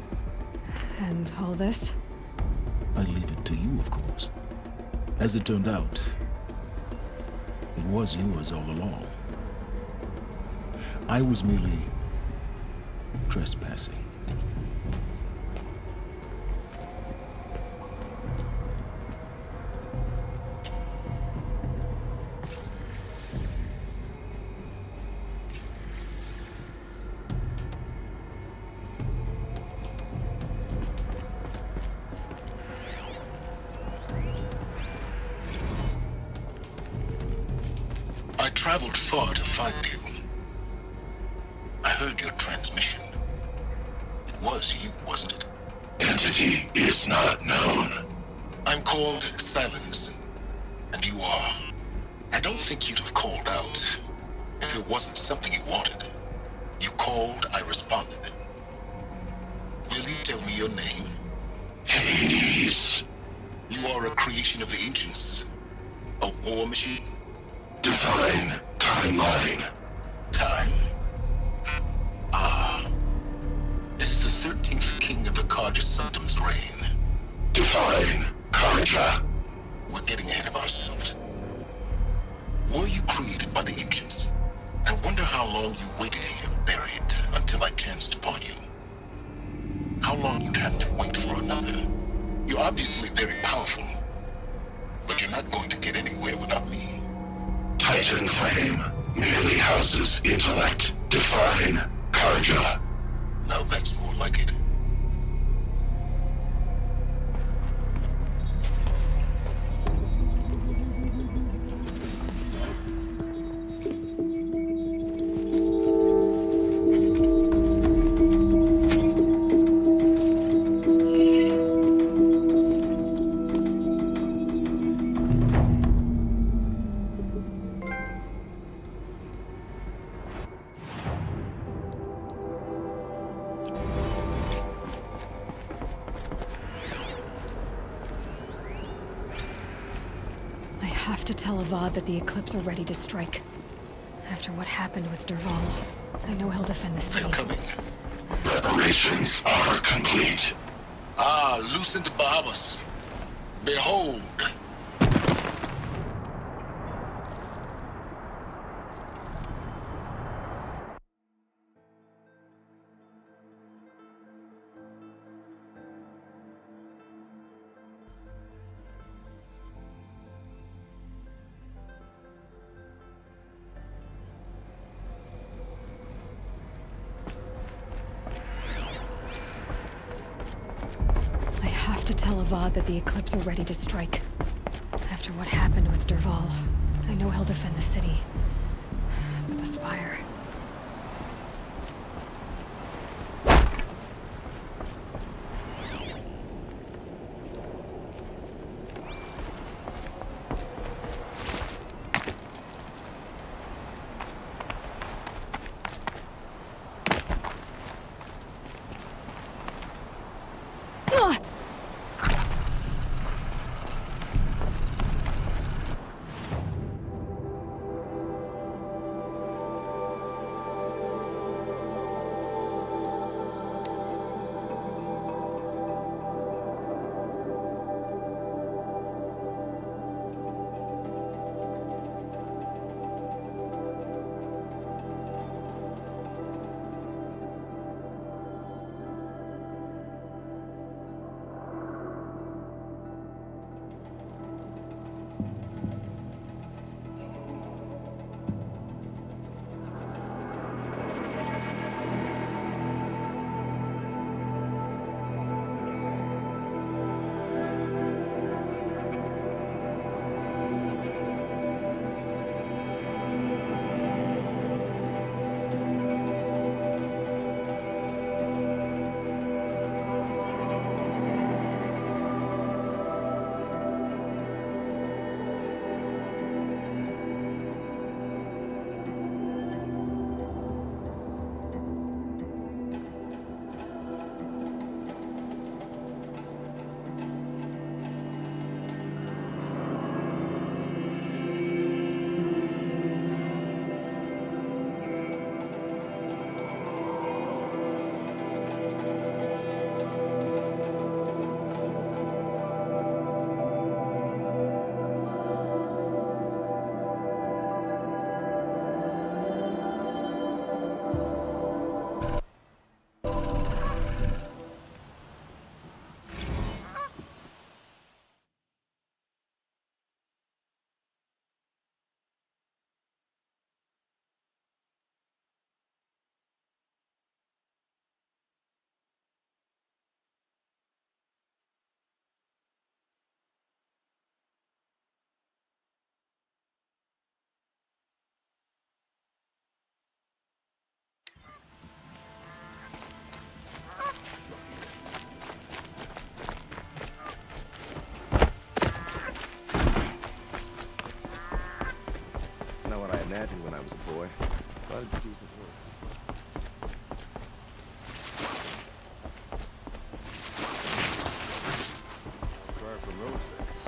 And all this? I leave it to you, of course. As it turned out, it was yours all along. I was merely trespassing. I traveled far to find you. I heard your transmission. It was you, wasn't it? Entity is not known. I'm called Silence, and you are. I don't think you'd have called out if it wasn't something you wanted. You called, I responded. Will you tell me your name? Hades. You are a creation of the ancients. A war machine? Divine timeline. Time? Ah. It is the 13th king of the Karja Sanctum's reign. Divine Karja. We're getting ahead of ourselves. long you waited here, buried, until I chanced upon you. How long you'd have to wait for another. You're obviously very powerful, but you're not going to get anywhere without me. Titan Flame merely houses intellect. Define Karja. Now that's more like it. I have to tell Avad that the Eclipse are ready to strike. After what happened with Dervahl, I know he'll defend the city. They're coming. Preparations are complete. Ah, Lucent Bahavas. Behold. I have to tell Avad that the Eclipse are ready to strike. After what happened with Dervahl, I know he'll defend the city. But the Spire... imagined when I was a boy, but it's decent work. Far from those days.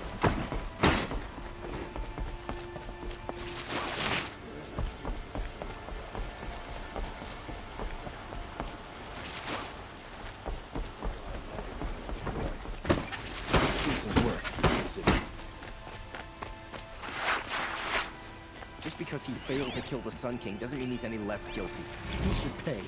It's decent work, citizen. Just because because he failed to kill the Sun King doesn't mean he's any less guilty. He should pay.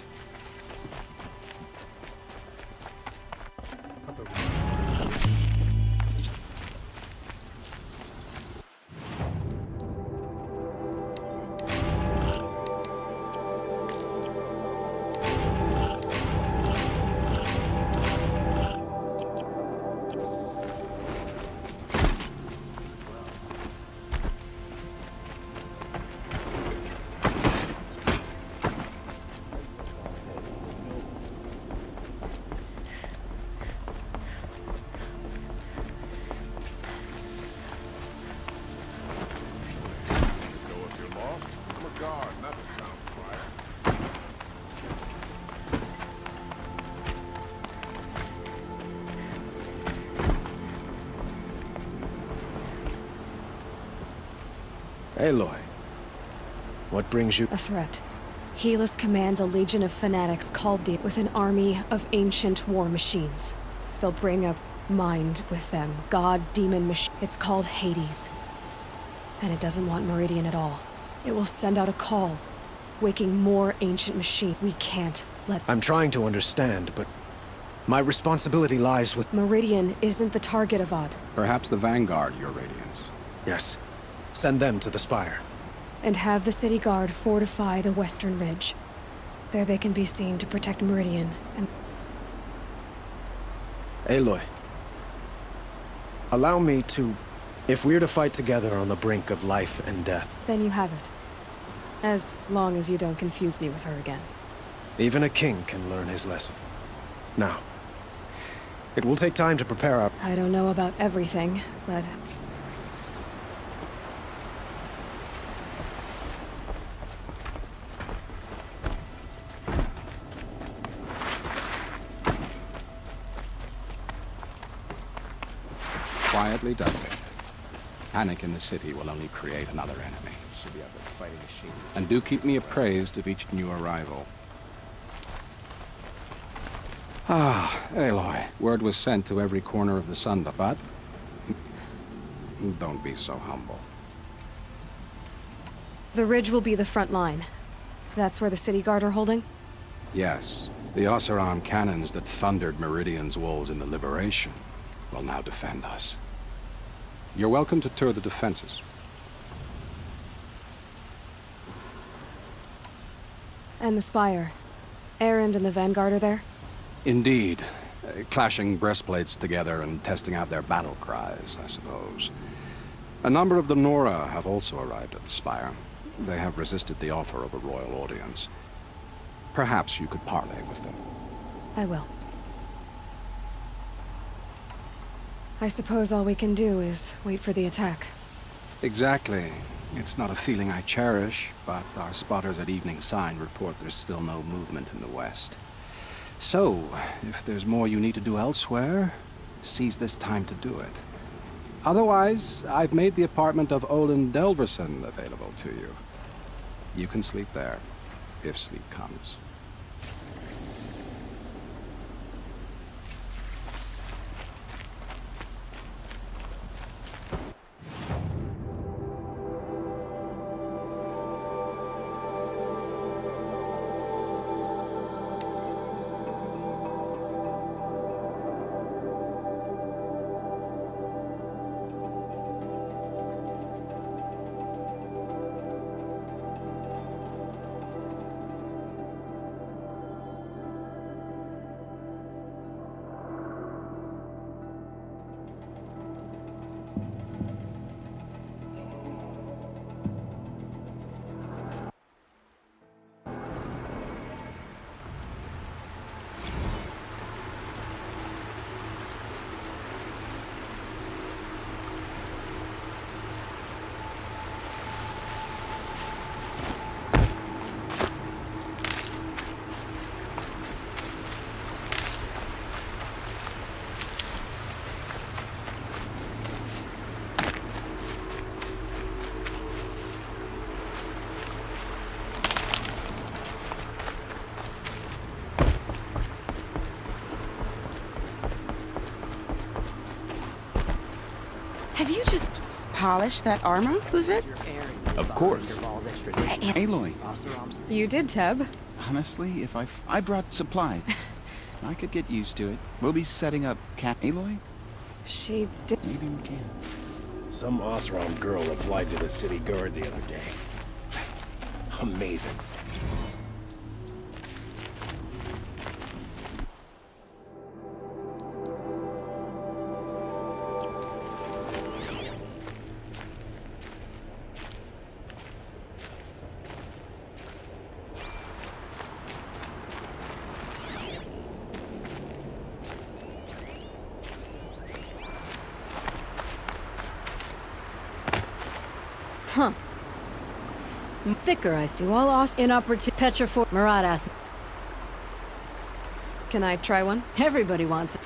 Aloy, what brings you? A threat. Helis commands a legion of fanatics called the with an army of ancient war machines. They'll bring a mind with them. God, demon, machine. It's called Hades. And it doesn't want Meridian at all. It will send out a call, waking more ancient machines. We can't let... I'm trying to understand, but my responsibility lies with... Meridian isn't the target, Avad. Perhaps the Vanguard, Your Radiance. Yes. Send them to the Spire. And have the City Guard fortify the Western Ridge. There they can be seen to protect Meridian and... Aloy. Allow me to... If we're to fight together on the brink of life and death... Then you have it. As long as you don't confuse me with her again. Even a king can learn his lesson. Now, it will take time to prepare our... I don't know about everything, but... Quietly does it. Panic in the city will only create another enemy. Should be out there fighting machines. And do keep me appraised of each new arrival. Ah, Aloy. Word was sent to every corner of the Sunda, but... Don't be so humble. The ridge will be the front line. That's where the City Guard are holding? Yes. The Oseram cannons that thundered Meridian's walls in the Liberation will now defend us. You're welcome to tour the defenses. And the Spire. Erend and the Vanguard are there? Indeed. Clashing breastplates together and testing out their battle cries, I suppose. A number of the Nora have also arrived at the Spire. They have resisted the offer of a royal audience. Perhaps you could parley with them. I will. I suppose all we can do is wait for the attack. Exactly. It's not a feeling I cherish, but our spotters at Evening Sign report there's still no movement in the west. So, if there's more you need to do elsewhere, seize this time to do it. Otherwise, I've made the apartment of Olin Delverson available to you. You can sleep there, if sleep comes. Have you just polished that armor, Uvit? Of course. Aloy, You did, Teb. honestly, if I brought supplies. I could get used to it. We'll be setting up Aloy? She did. Maybe we can. Some Osram girl applied to the city guard the other day. Amazing. Huh. Thicker eyes do all os inoperative petrifor Maradas. Can I try one? Everybody wants it.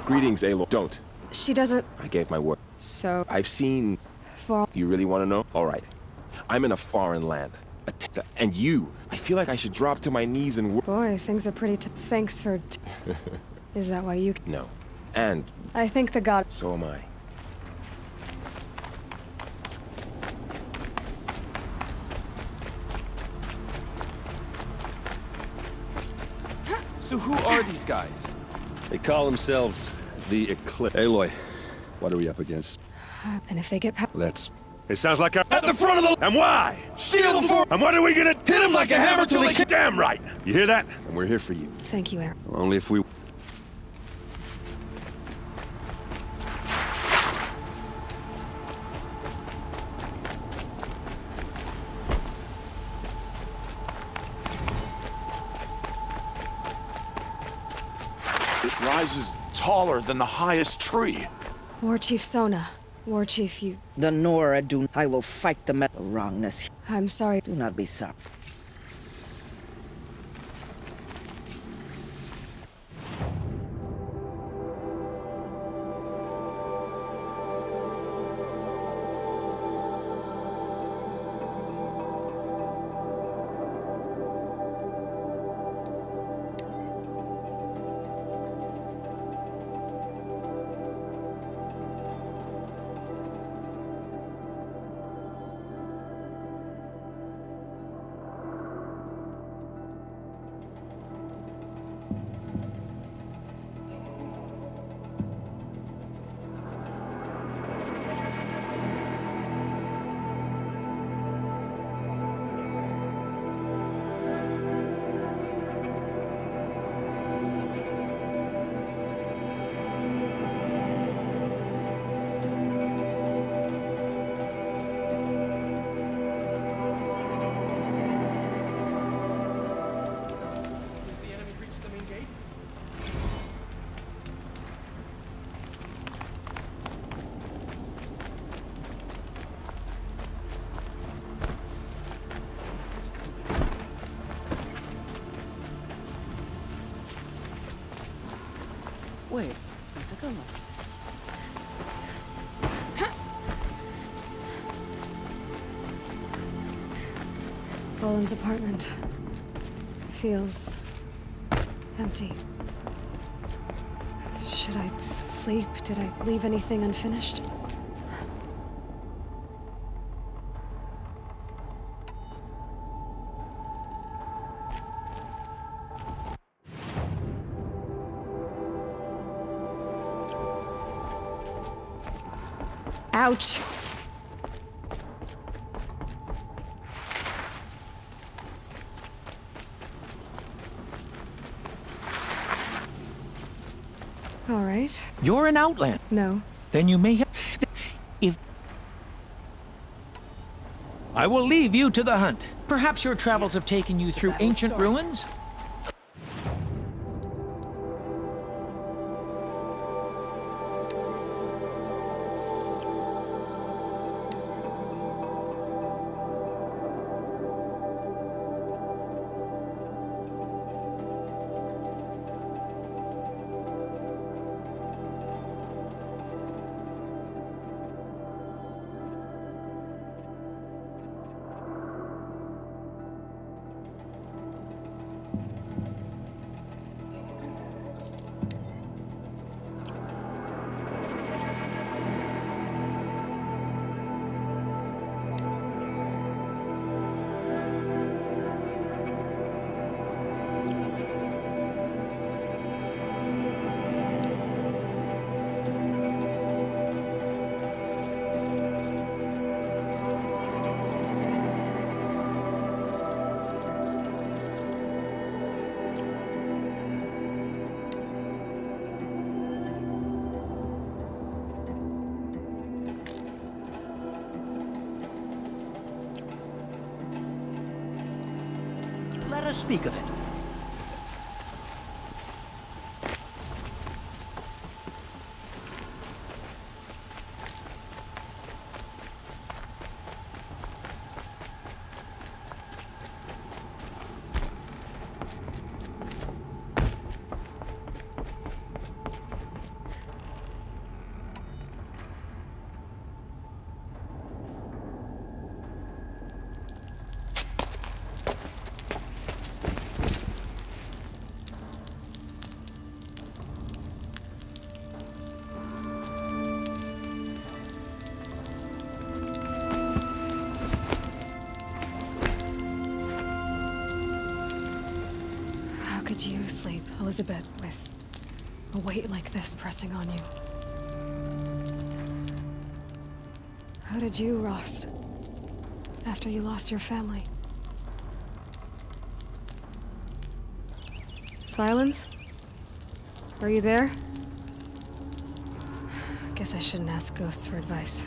Greetings, Aloy. Don't. She doesn't. I gave my word. So. I've seen. You really want to know? All right. I'm in a foreign land. And you. I feel like I should drop to my knees and. Boy, things are pretty. Thanks for. Is that why you? No. And. I think the god. So am I. So who are these guys? They call themselves the Eclipse. Aloy, what are we up against? And if they get past. It sounds like I'm at the front of the. And why? Steal before. And what are we gonna hit him like a hammer till they. Damn right. You hear that? And we're here for you. Thank you, Aaron. Well, only if we. It rises taller than the highest tree. War Chief Sona. War Chief, you... The Nora do. I will fight the wrongness. I'm sorry. Do not be sorry. Boland's apartment feels empty. Should I sleep? Did I leave anything unfinished? Ouch! All right. You're an outland. No. Then you may have... If... I will leave you to the hunt. Perhaps your travels have taken you through ancient ruins? Let us speak of it. Could you sleep, Elizabeth, with a weight like this pressing on you? How did you, Rost, after you lost your family? Silence? Are you there? Guess I shouldn't ask ghosts for advice.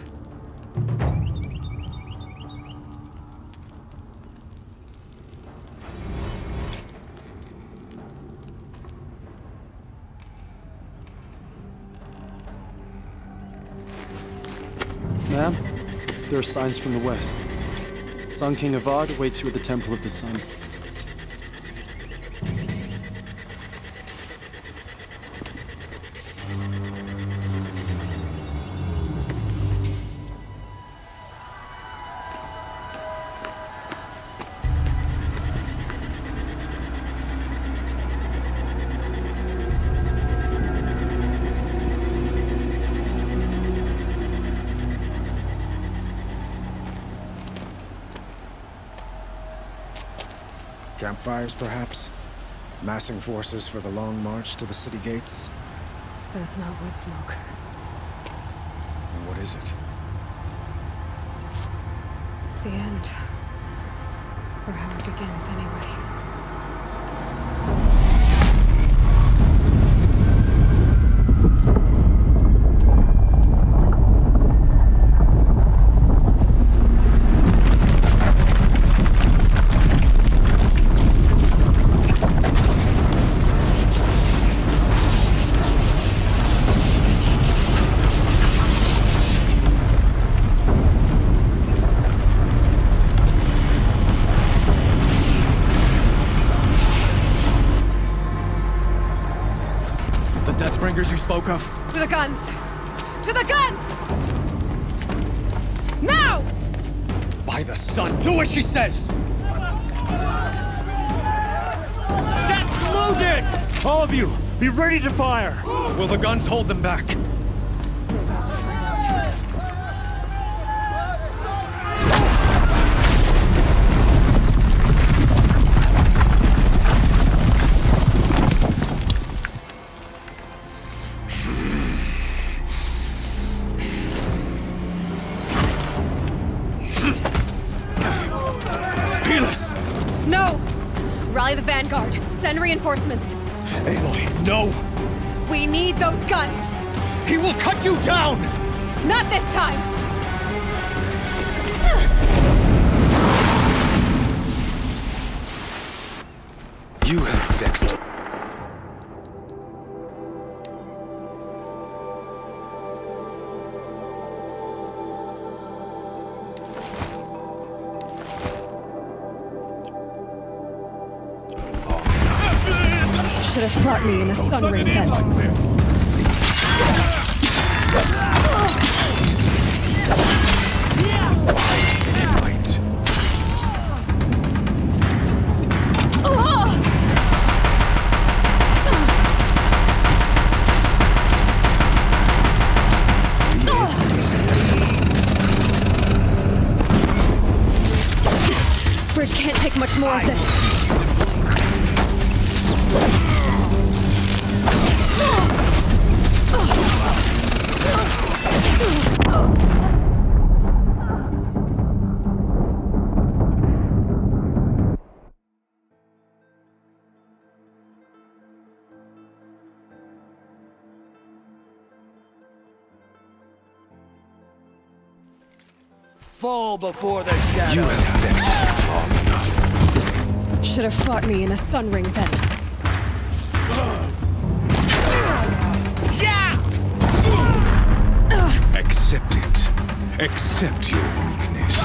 Ma'am, there are signs from the west. Sun King Avad awaits you at the Temple of the Sun. Campfires, perhaps? Massing forces for the long march to the city gates? But it's not wood smoke. And what is it? The end. Or how it begins, anyway. Deathbringers you spoke of? To the guns! To the guns! Now! By the sun, do as she says! Set loaded! All of you, be ready to fire! Will the guns hold them back? No! Rally the Vanguard. Send reinforcements. Aloy, no! We need those guns! He will cut you down! Not this time! You have vexed. Should have fought me in the sun ring then. Bridge can't take much more of this. Fall before the shadow. You have vexed me long enough. Should have fought me in the sun ring then. Accept it. Accept your weakness.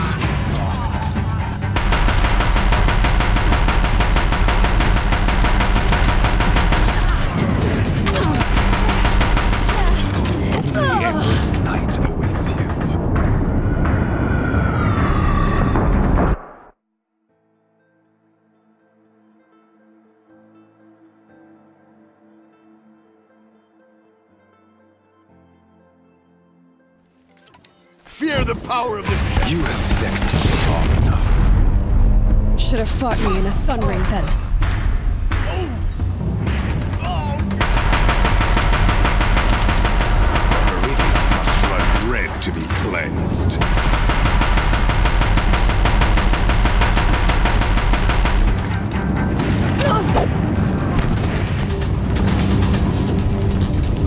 Only endless night awaits you. Fear the power of the... You have vexed me long enough. Should have fought me in the sun ring then. Meridian must run red to be cleansed.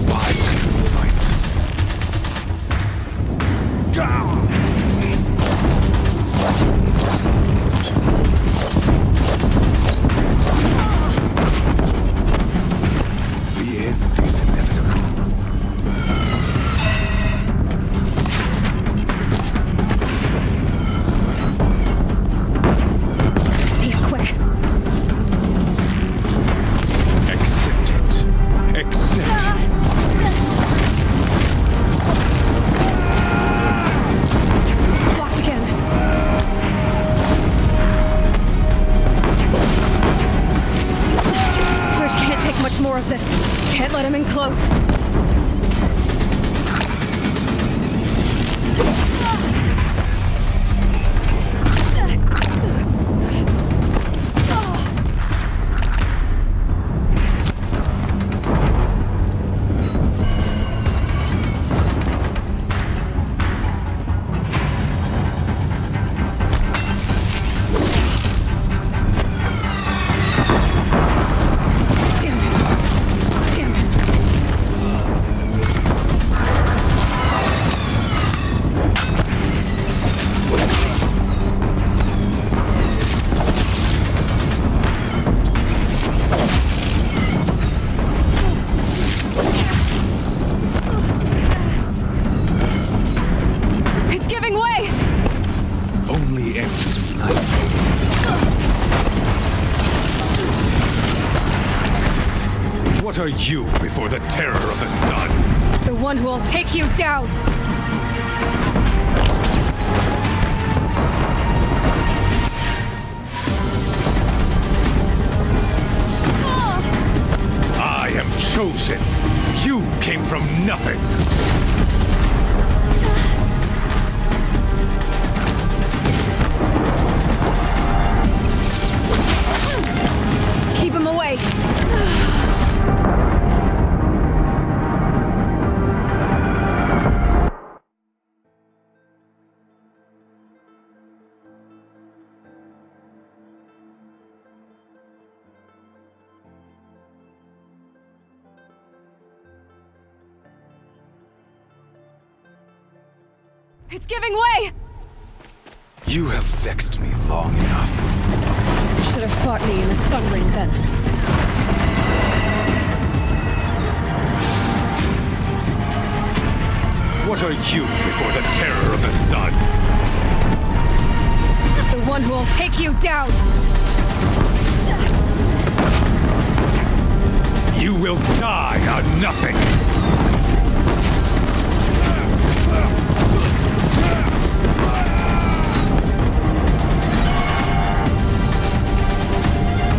Why do you fight? The end is inevitable. He's quick. Accept it. Accept it. Blocked again. Bridge can't take much more of this. Can't let him in close. It's giving way! Only endless night. What are you before the terror of the sun? The one who will take you down! chosen. You came from nothing. Keep him away. It's giving way! You have vexed me long enough. Should have fought me in the Sun Ring then. What are you before the terror of the sun? The one who will take you down! You will die on nothing!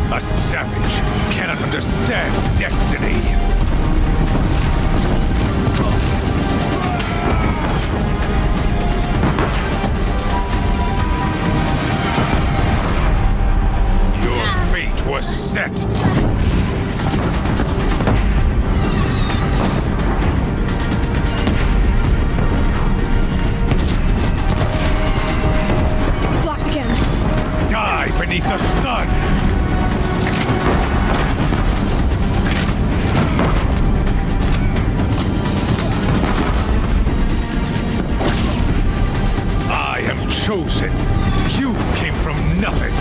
A savage cannot understand destiny. Your fate was set. Blocked again. Die beneath the sun! I am chosen. You came from nothing.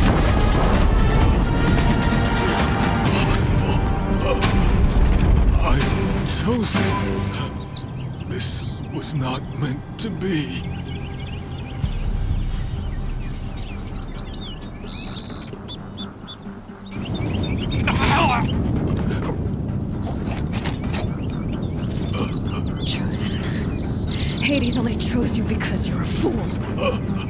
I am chosen. This was not meant to be. Hades only chose you because you're a fool.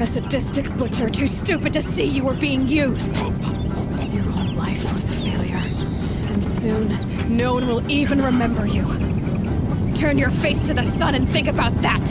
A sadistic butcher too stupid to see you were being used. Your whole life was a failure. And soon, no one will even remember you. Turn your face to the sun and think about that!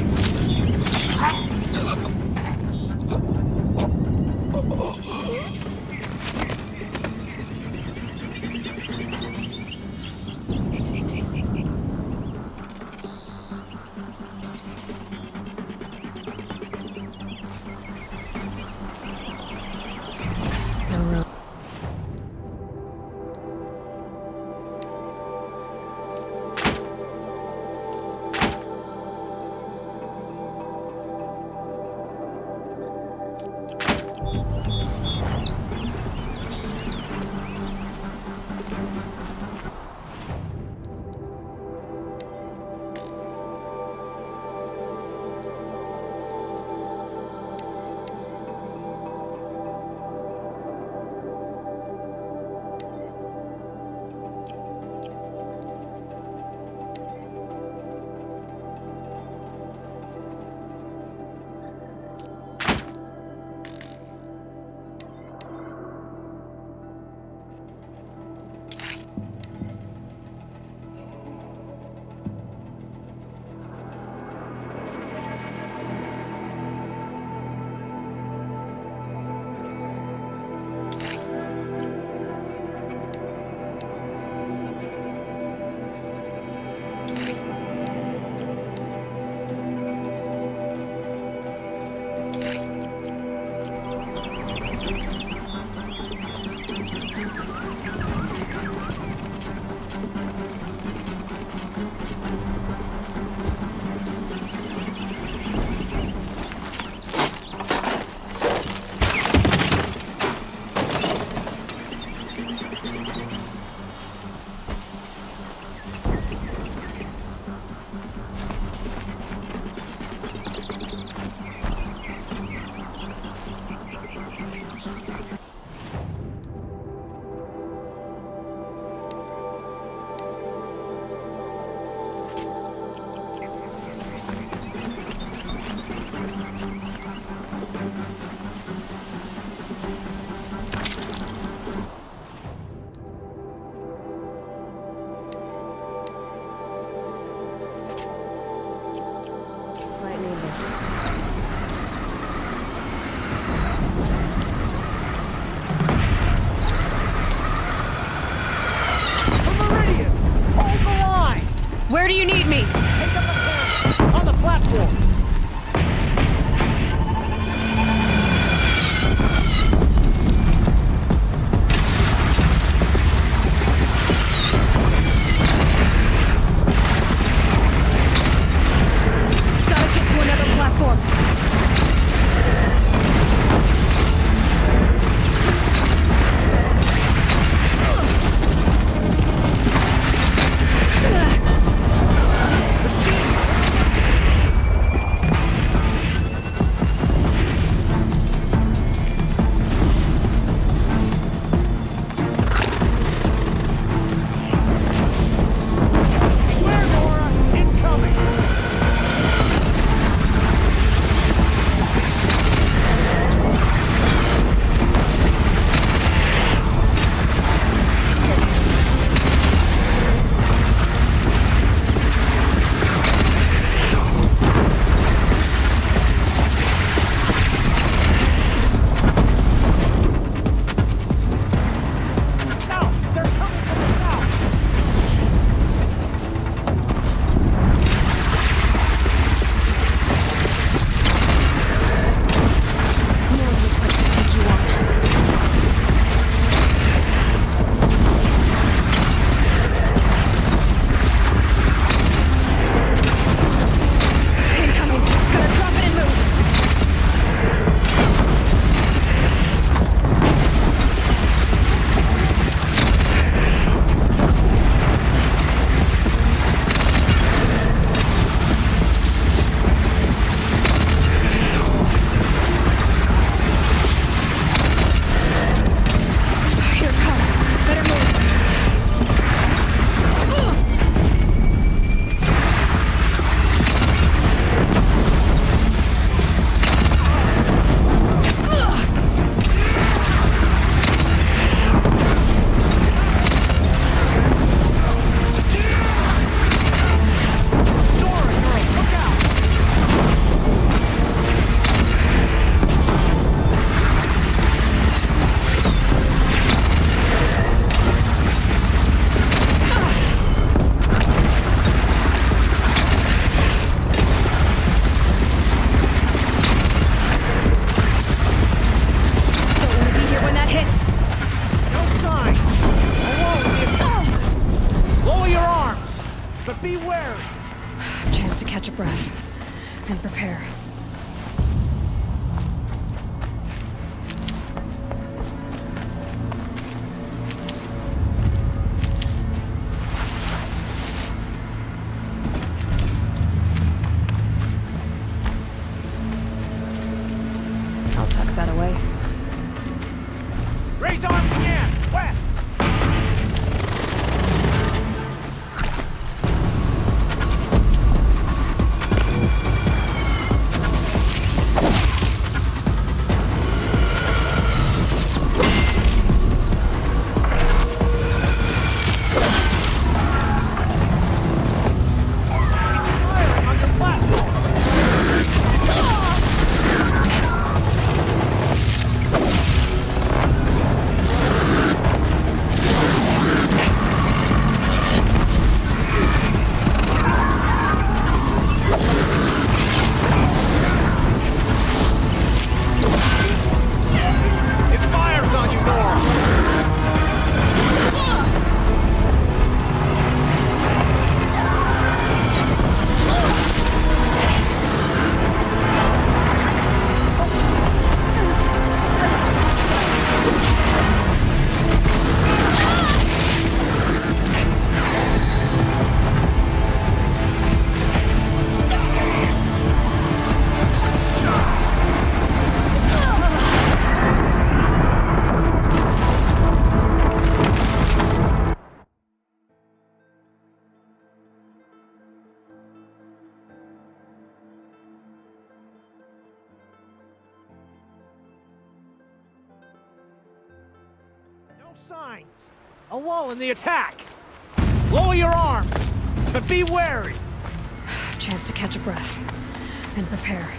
platforms! Gotta get to another platform. Beware, Nora! Incoming! South! They're coming from the south! Incoming. Gotta drop it and move. Here it comes. Better move. Don't want to be here when that hits. No sign! Alone in the attack! Lower your arms! But be wary! Chance to catch a breath and prepare. I'll tuck that away. Raise arms again! West! Firing on your platform! It fires on you, Nora! No signs! A lull in the attack! Lower your arms! But be wary! Chance to catch a breath and prepare.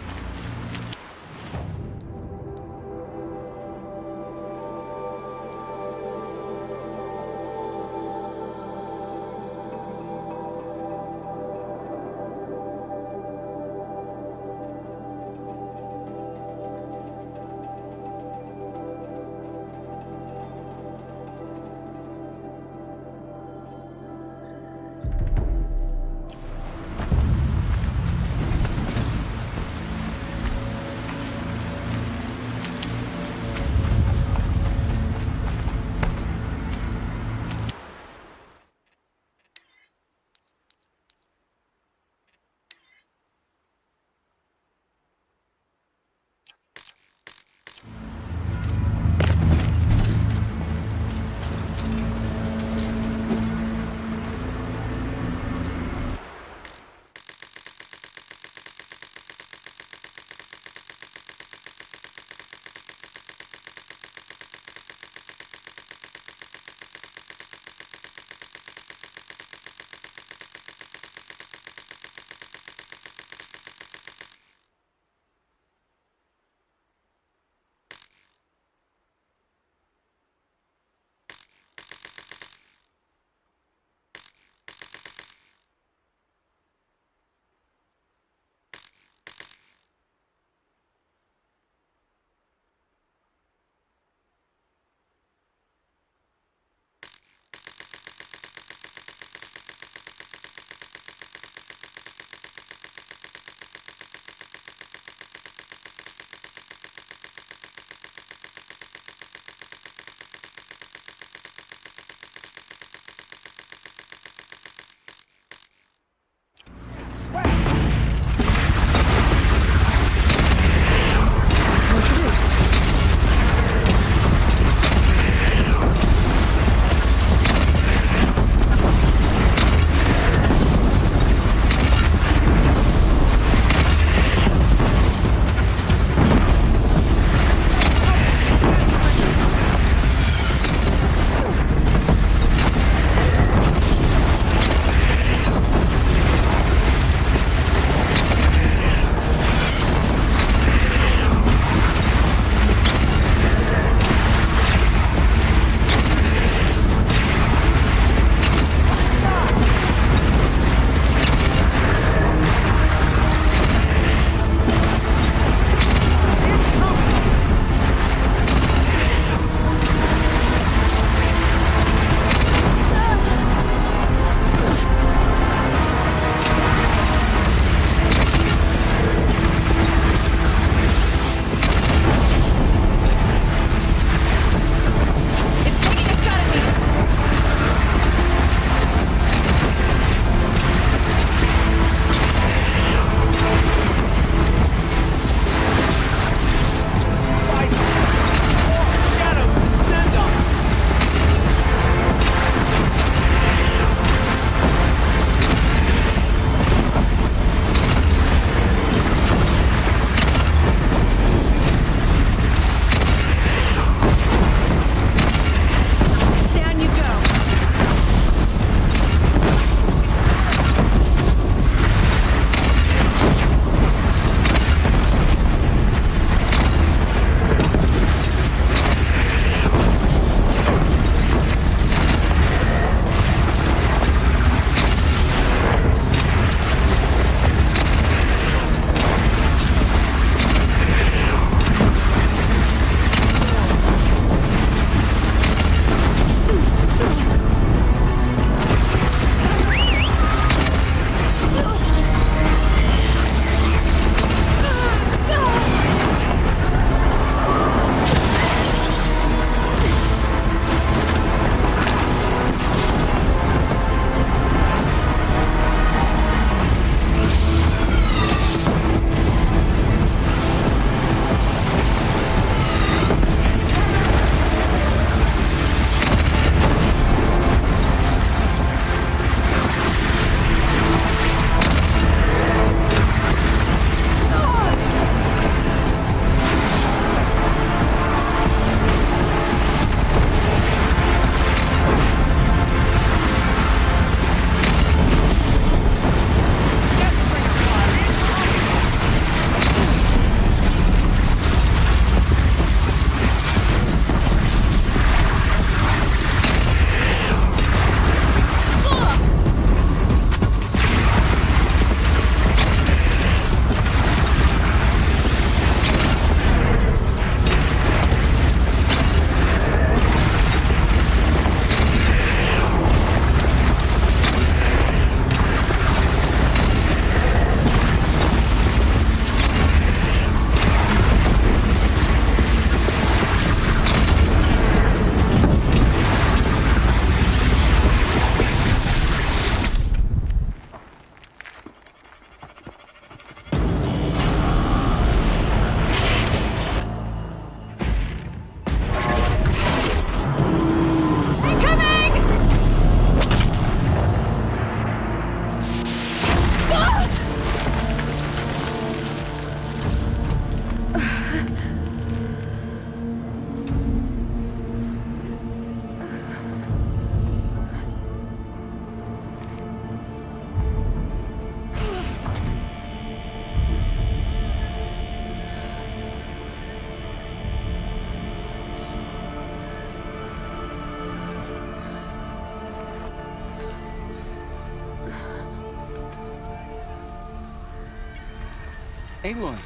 Aloy!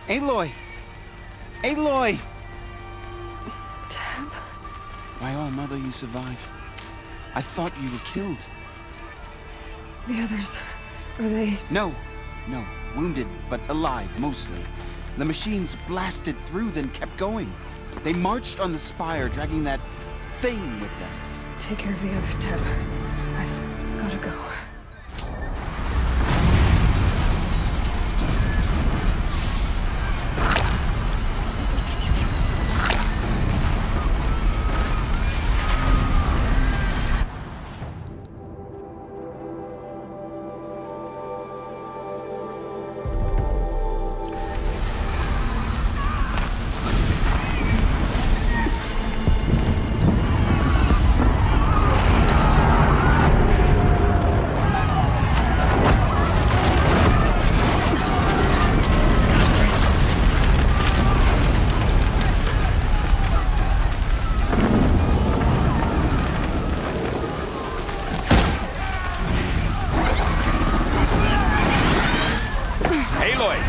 Aloy! Aloy! Teb? By all, Mother, you survived. I thought you were killed. The others, are they... No. Wounded, but alive, mostly. The machines blasted through, then kept going. They marched on the spire, dragging that thing with them. Take care of the others, Teb. I've gotta go.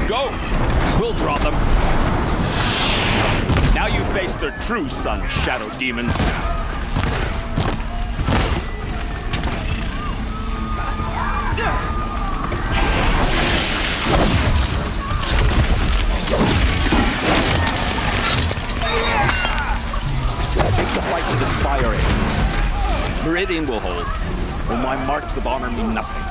Go! We'll draw them. Now you face their true son, Shadow Demons. Take the fight to the spire. Meridian will hold, but my marks of honor mean nothing.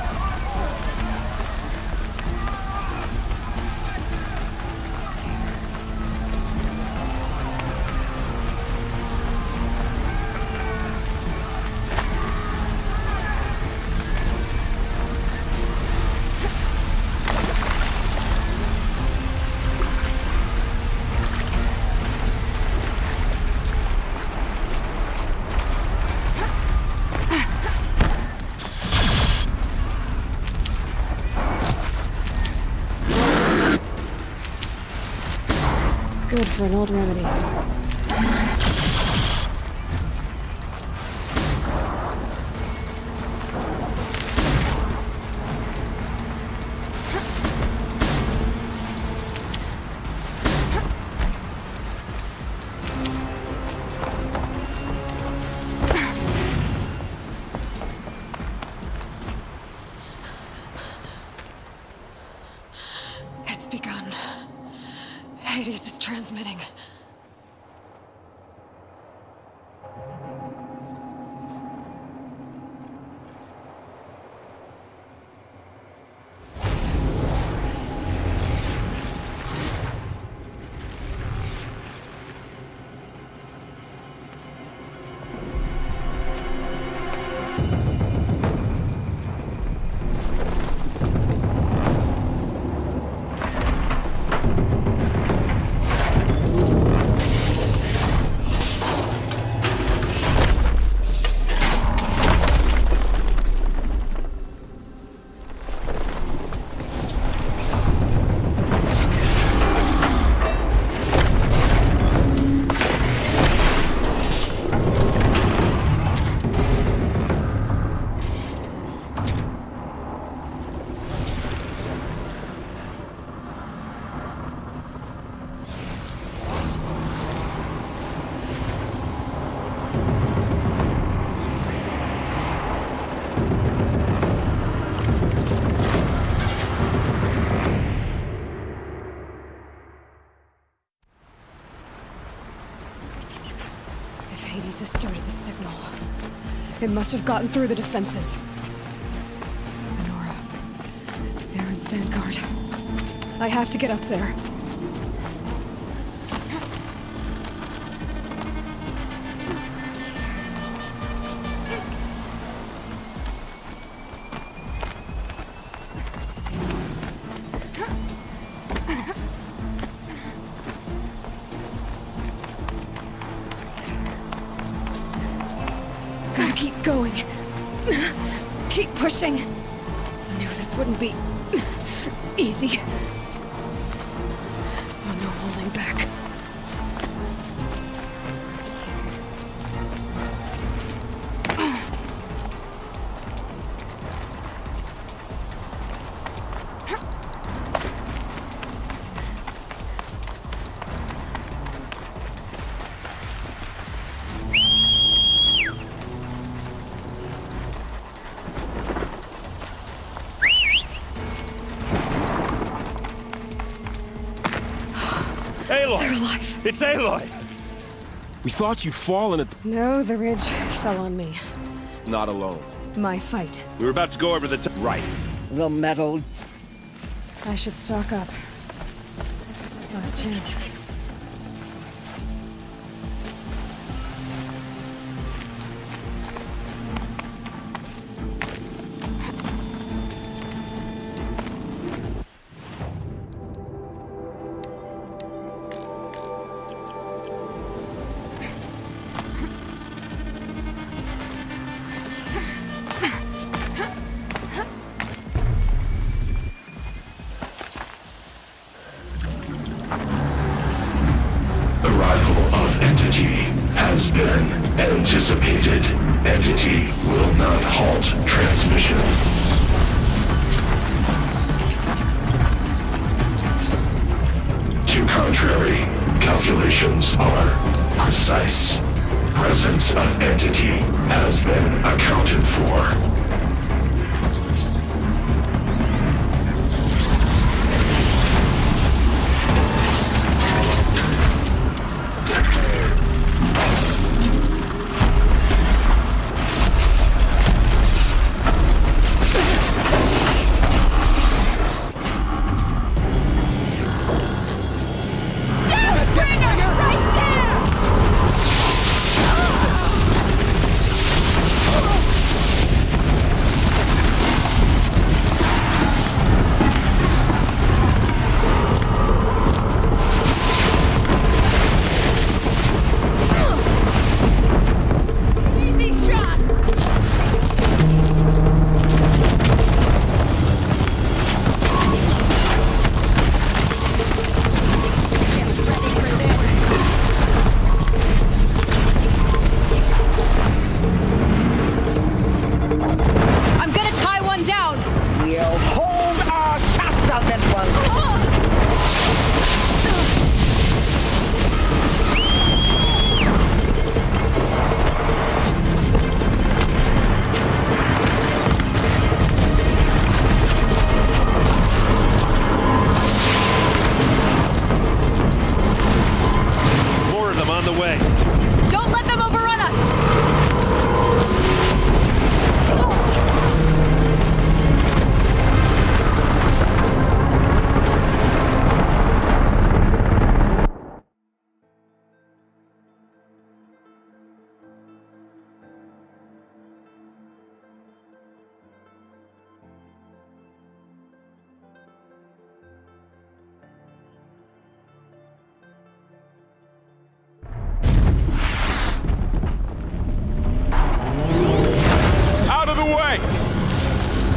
Good for an old remedy. It's begun. Hades is transmitting. Hades has started the signal. It must have gotten through the defenses. Nora. Aaron's vanguard. I have to get up there. Gotta keep going. Keep pushing. Knew this wouldn't be easy. So no holding back. It's Aloy! We thought you'd fallen at... No, the ridge fell on me. Not alone. My fight. We were about to go over the Right. The metal. I should stock up. Last chance. Arrival of Entity has been anticipated. Entity will not halt transmission. To contrary, calculations are precise. Presence of Entity has been accounted for.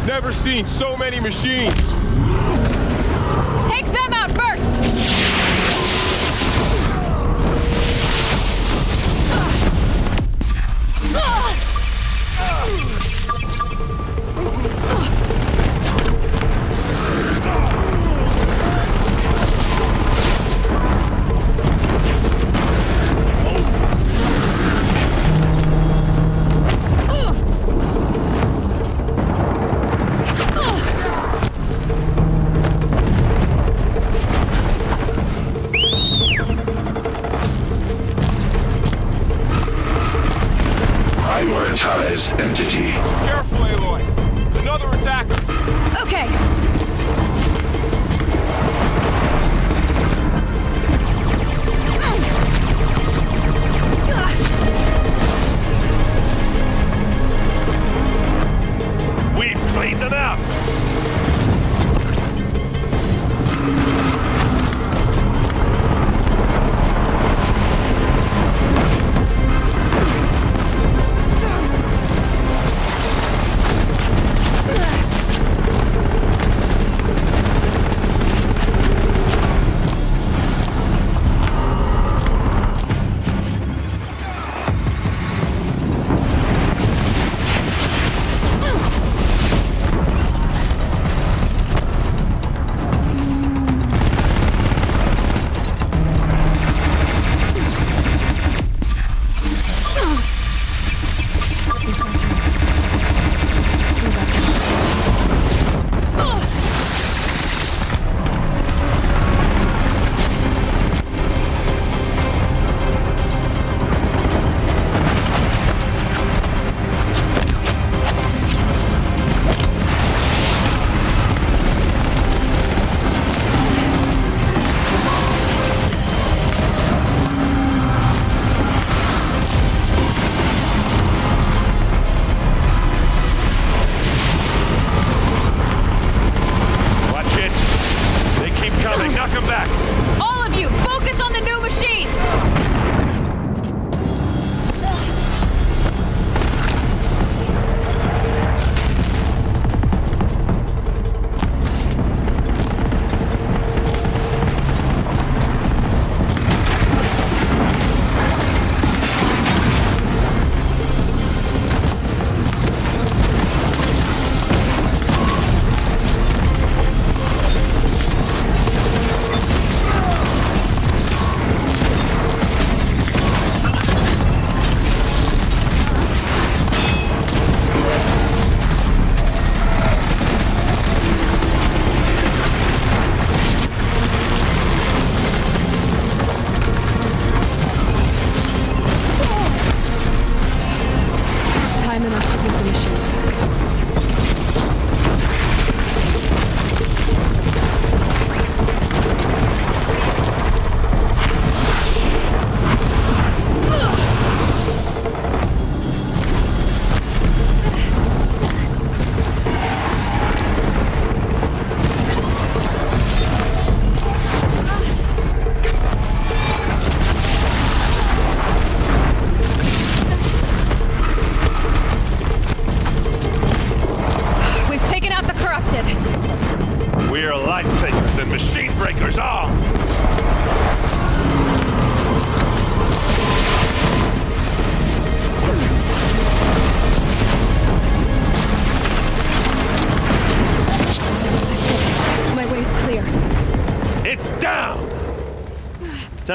Never seen so many machines! Take them out first! Prioritize Entity. Careful, Aloy! Another attacker! Okay! We've cleaned them out!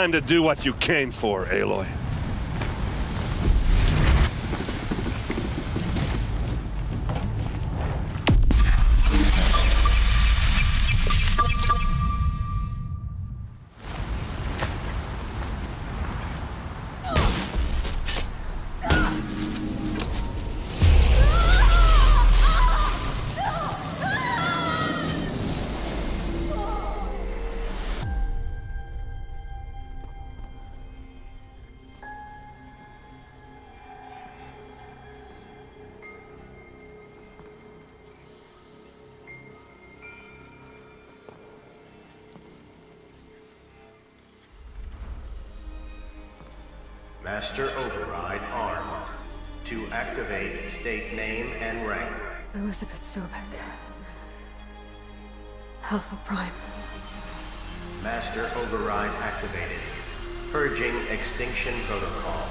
time to do what you came for, Aloy. Master Override armed. To activate, state name and rank. Elizabeth Sobek. Alpha Prime. Master Override activated. Purging Extinction Protocol.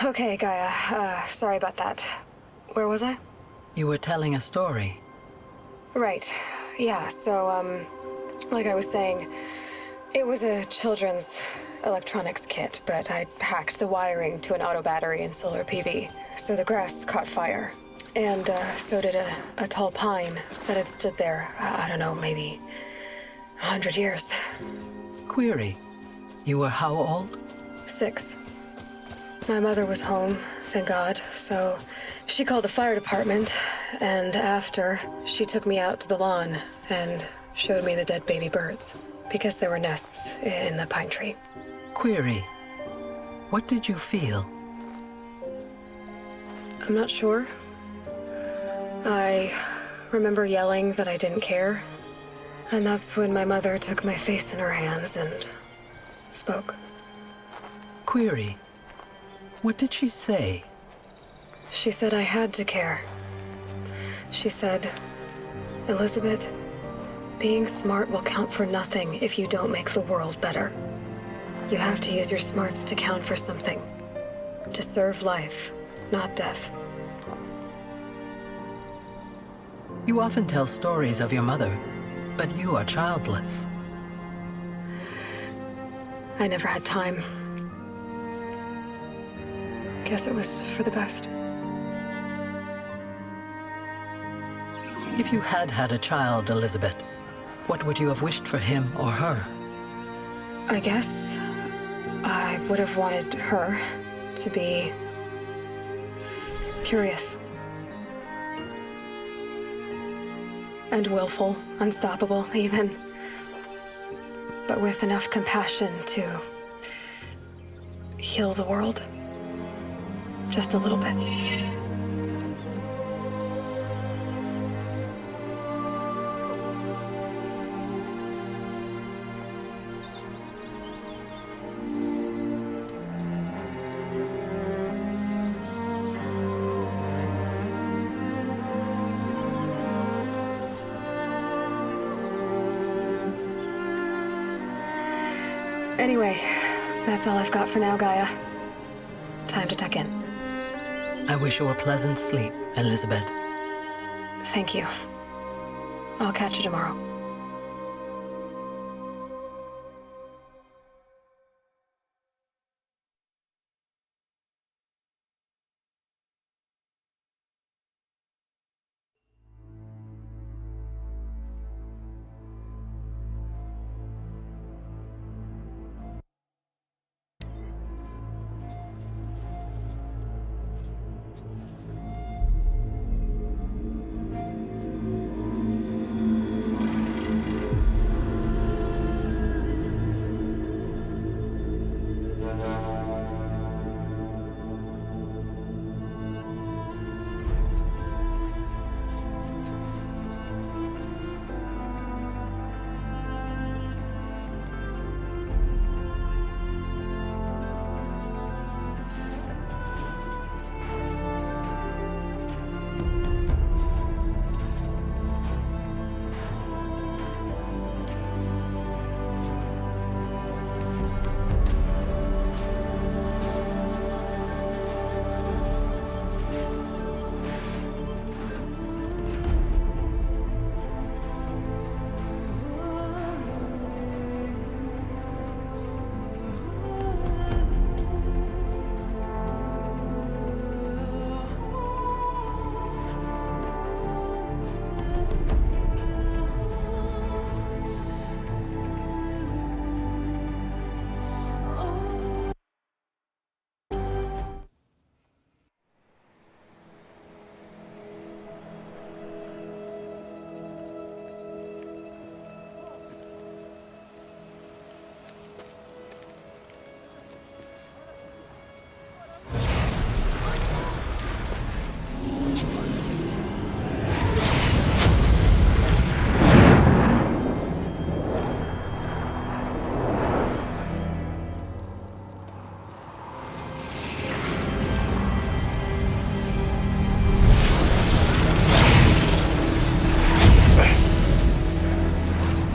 Okay, Gaia. Sorry about that. Where was I? You were telling a story. Right. Yeah, so, like I was saying, it was a children's electronics kit, but I hacked the wiring to an auto battery and solar PV. So the grass caught fire. And, so did a tall pine that had stood there, I don't know, maybe 100 years. Query. You were how old? 6. My mother was home, thank God, so she called the fire department, and after, she took me out to the lawn and showed me the dead baby birds, because there were nests in the pine tree. Query. What did you feel? I'm not sure. I remember yelling that I didn't care, and that's when my mother took my face in her hands and spoke. Query. What did she say? She said I had to care. She said, Elizabeth, being smart will count for nothing if you don't make the world better. You have to use your smarts to count for something. To serve life, not death. You often tell stories of your mother, but you are childless. I never had time. Guess it was for the best. If you had had a child, Elizabeth, what would you have wished for him or her? I guess I would have wanted her to to be curious. And willful, unstoppable, even. But with enough compassion to heal the world. Just a little bit. Anyway, that's all I've got for now, Gaia. Time to tuck in. I wish you a pleasant sleep, Elizabeth. Thank you. I'll catch you tomorrow.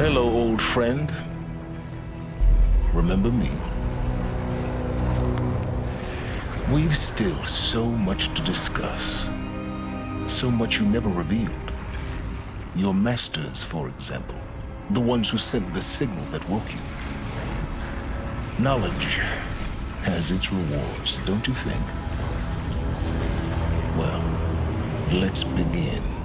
Hello, old friend. Remember me? We've still so much to discuss. So much you never revealed. Your masters, for example. The ones who sent the signal that woke you. Knowledge has its rewards, don't you think? Well, let's begin.